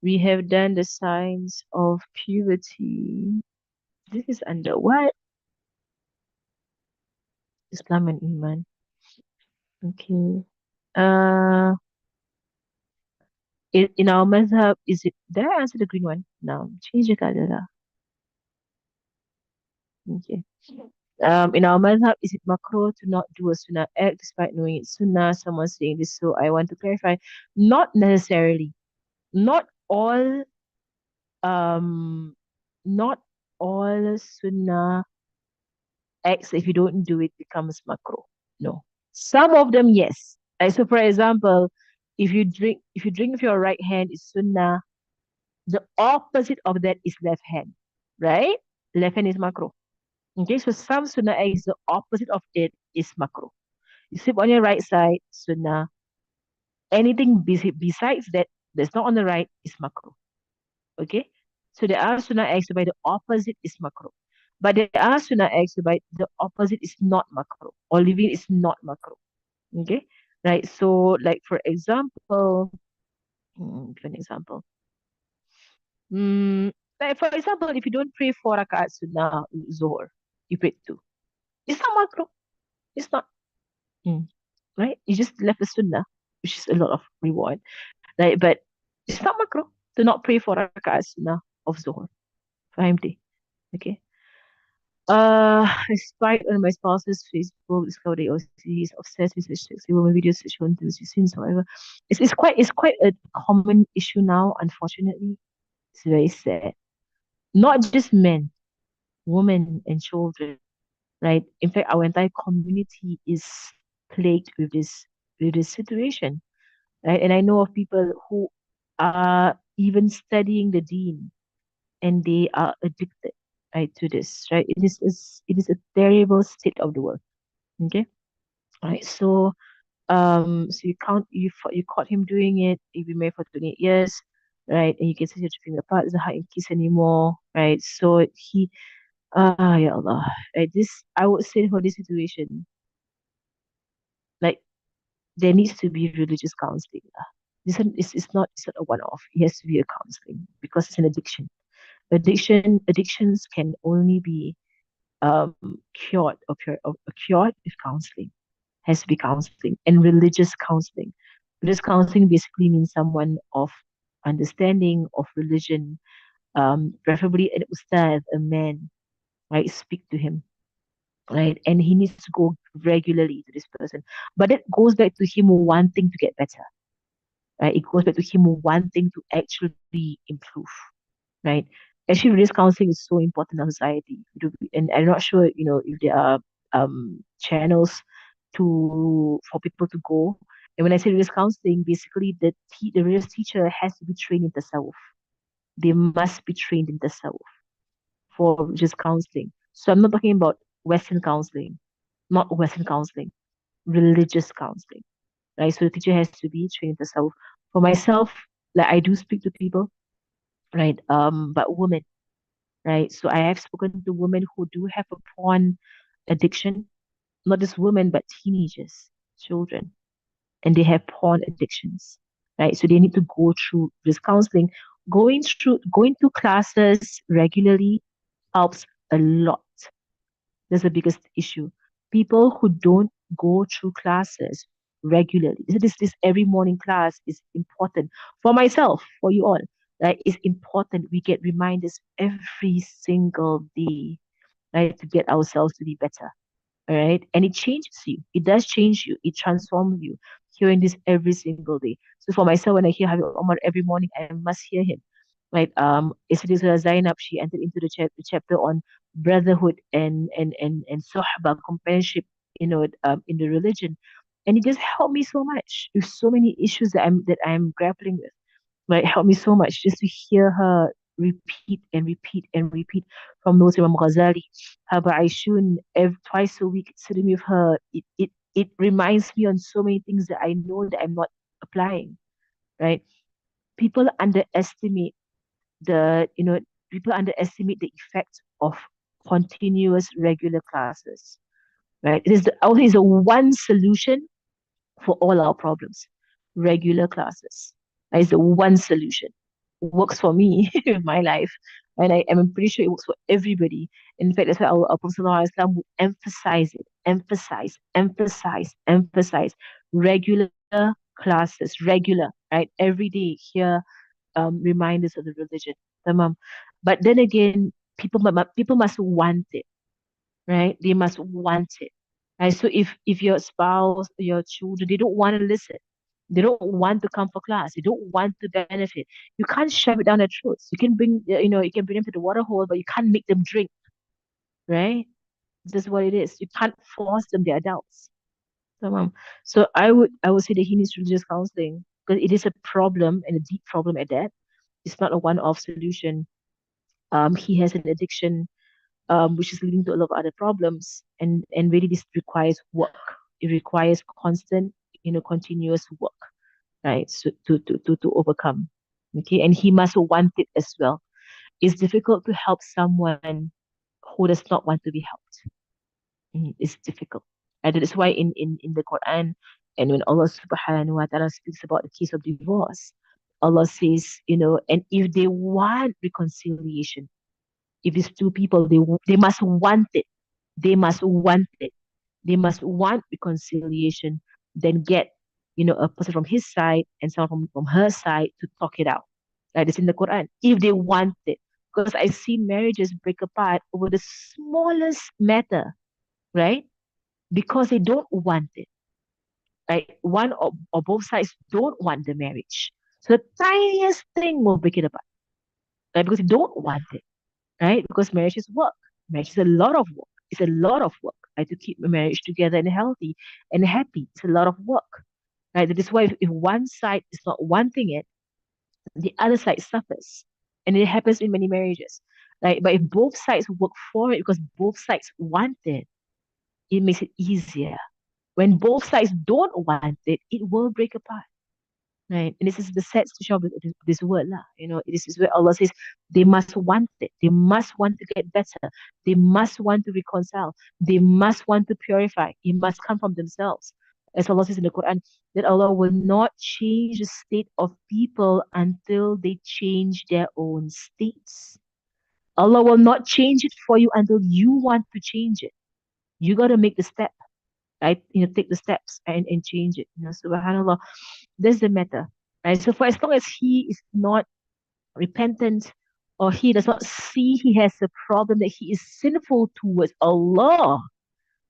We have done the signs of puberty. This is under what? Islam and Iman. Okay. Uh, in our mazhab, is it, did I answer the green one? No, change the color lah. Okay. In our madhab, is it makruh to not do a sunnah act despite knowing it's sunnah? Someone saying this, so I want to clarify. Not necessarily. Not all, um, not all sunnah acts, if you don't do it, becomes makruh. No. Some of them, yes. Like, so, for example, if you drink with your right hand, is sunnah. The opposite of that is left hand, right? Left hand is makruh. Okay, so some sunnah acts, the opposite of it is makruh. You sleep on your right side, sunnah. Anything besides that that's not on the right is makruh. Okay? So there are sunnah acts whereby the opposite is makruh. But there are sunnah acts whereby the opposite is not makruh. Or living is not makruh. Okay? Right. So like for example, give an example. Mm, like for example, if you don't pray 4 rakaat sunnah zuhr, you pray two. It's not makruh. It's not. Mm, right? You just left the sunnah, which is a lot of reward. Right? But it's not makruh to not pray for rakaat sunnah of Zuhr. Faham tak? Okay. I spied on my spouse's Facebook, discovered that he's obsessed with such sexy woman videos, sexual intimacy scenes, however. It's quite a common issue now, unfortunately. It's very sad. Not just men, women and children, right? In fact, our entire community is plagued with this situation, right? And I know of people who are even studying the deen and they are addicted, right, to this, right? It is a terrible state of the world. Okay, right. So you caught him doing it. You've been married for 28 years, right? And you can see you're drifting apart. There's a hide and kiss anymore, right? So ya Allah, right? I would say for this situation, like there needs to be religious counseling. It's not a one-off. It has to be a counseling because it's an addiction. Addictions can only be um cured with counseling. Has to be counseling and religious counseling. Religious counseling basically means someone of understanding of religion, preferably an ustad, a man, right? Speak to him, right? And he needs to go regularly to this person. But it goes back to him wanting to get better, right? It goes back to him wanting to actually improve, right? Actually, religious counseling is so important in our society. And I'm not sure, if there are channels for people to go. And when I say religious counseling, basically the religious teacher has to be trained in tasawwuf. They must be trained in tasawwuf for religious counseling. So I'm not talking about Western counseling, not Western counseling. religious counseling, right? So the teacher has to be trained herself. For myself, like I do speak to people, right? But women, right? So I have spoken to women who do have a porn addiction, not just women, but teenagers, children, and they have porn addictions, right? So they need to go through this counseling. Going to classes regularly helps a lot. That's the biggest issue. People who don't go through classes regularly. This every morning class is important for myself, for you all. Right? It's important. We get reminders every single day, right, to get ourselves to be better. All right. And it changes you. It does change you. It transforms you. Hearing this every single day. So for myself, when I hear Habib Omar every morning, I must hear him. Right. Yesterday Zainab, she entered into the chapter on brotherhood and sohbah, companionship, in the religion. And it just helped me so much with so many issues that I'm grappling with, right? Helped me so much just to hear her repeat and repeat and repeat from those Imam Ghazali, Haba Aishun, twice a week sitting with her. It reminds me on so many things that I know that I'm not applying, right? People underestimate the, you know, people underestimate the effect of continuous regular classes, right? It is a one solution for all our problems. Regular classes. That is the one solution. Works for me in my life. And I'm pretty sure it works for everybody. In fact, that's why our Prophet ﷺ would emphasize it, emphasize regular classes, regular, right? Every day here, reminders of the religion. Tamam. But then again, people must want it, right? They must want it. Right? So if your spouse, your children, they don't want to listen, they don't want to come for class, they don't want to benefit, you can't shove it down their throats. You can bring them to the water hole, but you can't make them drink, right? That's what it is. You can't force them. They're adults. So I would say that he needs religious counseling because it is a problem and a deep problem at that. It's not a one-off solution. He has an addiction which is leading to a lot of other problems. And really, this requires work. It requires constant, continuous work, right? So to overcome. Okay, and he must want it as well. It's difficult to help someone who does not want to be helped. It's difficult. And that is why in the Quran, and when Allah subhanahu wa ta'ala speaks about the case of divorce, Allah says, and if they want reconciliation, if it's two people, they must want it. They must want it. They must want reconciliation, then get, a person from his side and someone from her side to talk it out. Like it's in the Quran. If they want it. Because I've seen marriages break apart over the smallest matter, right? Because they don't want it. Right? One or both sides don't want the marriage. So the tiniest thing will break it apart. Right? Because they don't want it, right? Because marriage is work. Marriage is a lot of work. It's a lot of work, right? To keep a marriage together and healthy and happy. It's a lot of work, right? That is why if one side is not wanting it, the other side suffers. And it happens in many marriages, right? But if both sides work for it because both sides want it makes it easier. When both sides don't want it, it will break apart. Right. And this is the sad situation of this word. Lah. This is where Allah says they must want it. They must want to get better. They must want to reconcile. They must want to purify. It must come from themselves. As Allah says in the Quran, that Allah will not change the state of people until they change their own states. Allah will not change it for you until you want to change it. You got to make the step, right? Take the steps and change it. Subhanallah. That's the matter, right? So for as long as he is not repentant or he does not see he has a problem that he is sinful towards Allah,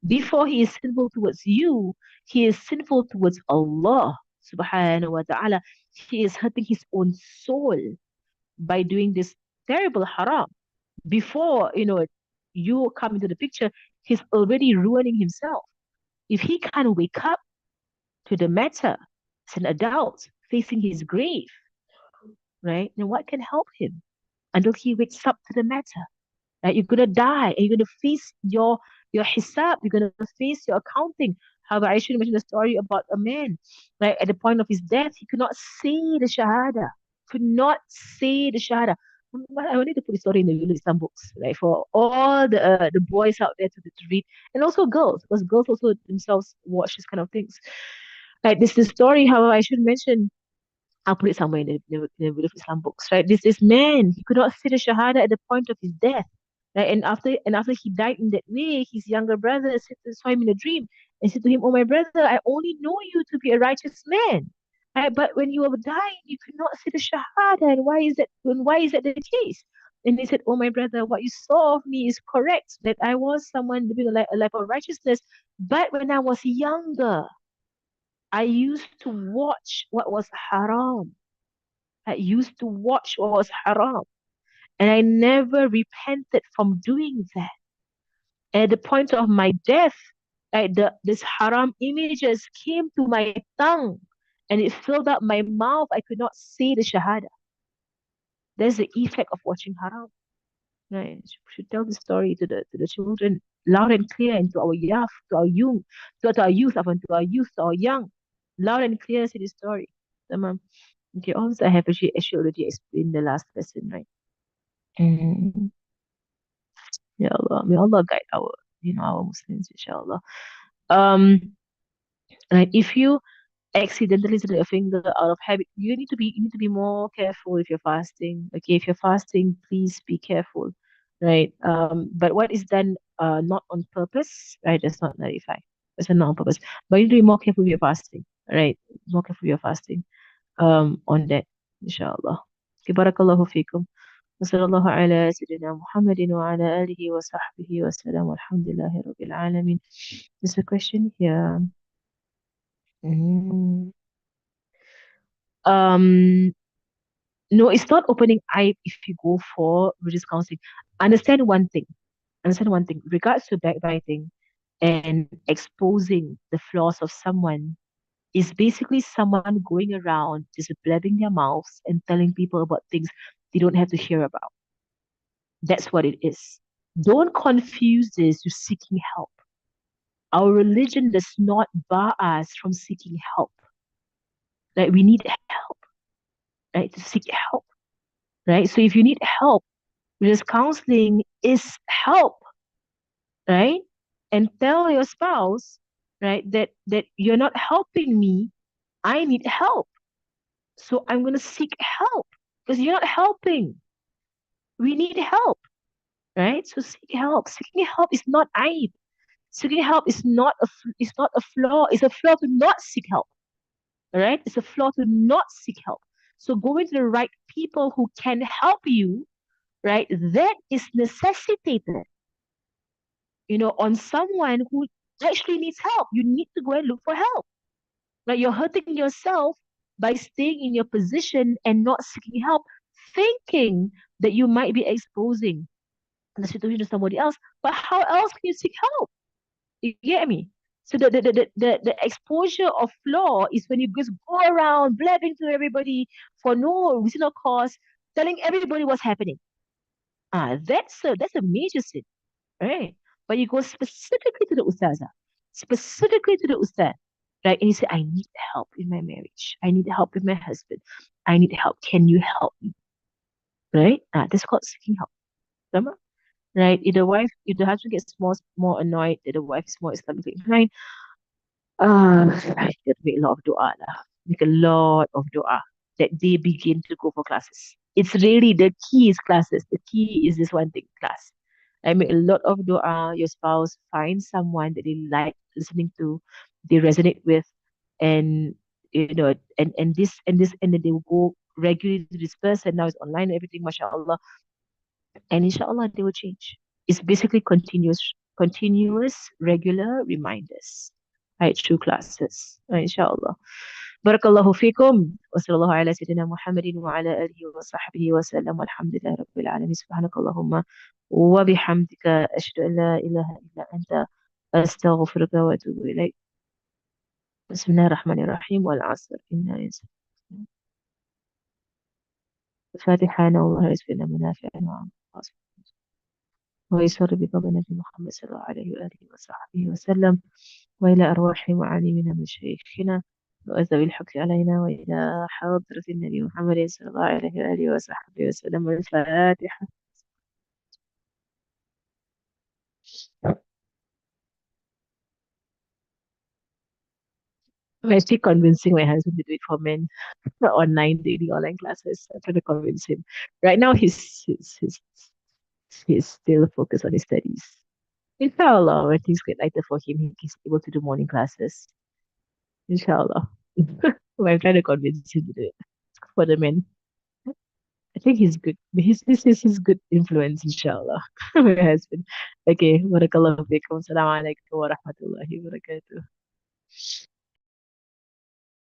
before he is sinful towards you, he is sinful towards Allah subhanahu wa ta'ala. He is hurting his own soul by doing this terrible haram. Before, you come into the picture, he's already ruining himself. If he can't wake up to the matter as an adult facing his grave, right? Then what can help him until he wakes up to the matter? Right? You're gonna die and you're gonna face your hisab, you're gonna face your accounting. However, I should mention the story about a man, right? At the point of his death, he could not say the Shahada, could not say the Shahada. But I wanted to put the story in the Islam books, right? For all the boys out there to read, and also girls, because girls also themselves watch this kind of things. Right? This is the story, however, I should mention I'll put it somewhere in the Will of Islam books, right? This man, he could not say the Shahada at the point of his death, right? And after he died in that way, his younger brother saw him in a dream and said to him, "Oh, my brother, I only know you to be a righteous man, right? But when you were dying, you could not say the Shahada, and why is that? And why is that the case?" And he said, "Oh, my brother, what you saw of me is correct, that I was someone living a life of righteousness. But when I was younger, I used to watch what was haram. I used to watch what was haram, and I never repented from doing that. At the point of my death, this haram images came to my tongue and it filled up my mouth. I could not say the Shahada. There's the effect of watching haram. Right? We should tell the story to the children loud and clear, and to our youth, to our young, to our youth, and to our youth, to our young, loud and clear, say the story. Tamam. Okay, also I have actually already explained the last lesson, right? Mm. Ya Allah, may Allah guide our Muslims, inshallah. Um, like if you accidentally slip your finger out of habit, you need to be more careful if you're fasting. Okay, if you're fasting, please be careful, right? But what is done not on purpose, right? That's not nullified. It's a non purpose. But you need to be more careful with your fasting, right? More careful with your fasting. On that, inshallah. Okay, barakallahu fikum. وصلى الله على سيدنا محمد وعلى آله وصحبه وسلم والحمد لله رب العالمين. There's a question here. Mm. Um, no, it's not opening eye if you go for religious counseling. Understand one thing. Understand one thing. Regards to backbiting and exposing the flaws of someone is basically someone going around just blabbing their mouths and telling people about things they don't have to hear about. That's what it is. Don't confuse this with seeking help. Our religion does not bar us from seeking help. Like we need help, right? To seek help, right? So if you need help, religious counseling is help, right? And tell your spouse, right, that you're not helping me. I need help. So I'm gonna seek help because you're not helping. We need help, right? So seek help. Seeking help is not aib. Seeking help is not a flaw. It's a flaw to not seek help. All right? It's a flaw to not seek help. So going to the right people who can help you, right? That is necessitated, on someone who actually needs help. You need to go and look for help. Right? You're hurting yourself by staying in your position and not seeking help, thinking that you might be exposing the situation to somebody else. But how else can you seek help? You get me? So the exposure of flaw is when you just go around blabbing to everybody for no reason or cause, telling everybody what's happening. That's a major sin, right? But you go specifically to the ustazah, specifically to the ustad, right? And you say, I need help in my marriage. I need help with my husband. I need help. Can you help me? Right? That's called seeking help. Remember? Right? If the husband gets more annoyed that the wife is more Islamically inclined, I got to make a lot of dua lah. Make a lot of dua that they begin to go for classes. It's really the key is classes. The key is this one thing, class. I make a lot of dua. Your spouse find someone that they like listening to, they resonate with, and and then they will go regularly to this person. Now it's online and everything, mashallah. And inshallah they will change. It's basically continuous, regular reminders. Right, through classes. Right, inshallah. Barakallahu fikum. Wa sallallahu ala sayyidina Muhammadin wa ala alihi wa sahbihi wa sallam. Walhamdulillahi rabbil alamin. Subhanakallahumma wa bihamdika ashhadu an la ilaha illa anta astaghfiruka wa atubu ilayk. Bismillahir rahmanir rahim wal 'asr. Inna al-insana الفاتحة. الله يسفلنا منافع ويسر بقبر نبي محمد صلى الله عليه وآله وصحبه وسلم، وإلى أرواح معالمنا مشايخنا وذوي الحكم علينا، وإلى حضرة النبي محمد صلى الله عليه وآله وصحبه وسلم. الفاتحة. I'm actually convincing my husband to do it for men online daily online classes. I'm trying to convince him. Right now, he's still focused on his studies. Inshallah, when things get lighter for him, he's able to do morning classes. Inshallah. I'm trying to convince him to do it for the men. I think he's good. He's good influence, inshallah. My husband. Okay, barakallahu fikum. Assalamu alaikum wa rahmatullahi wa barakatuh.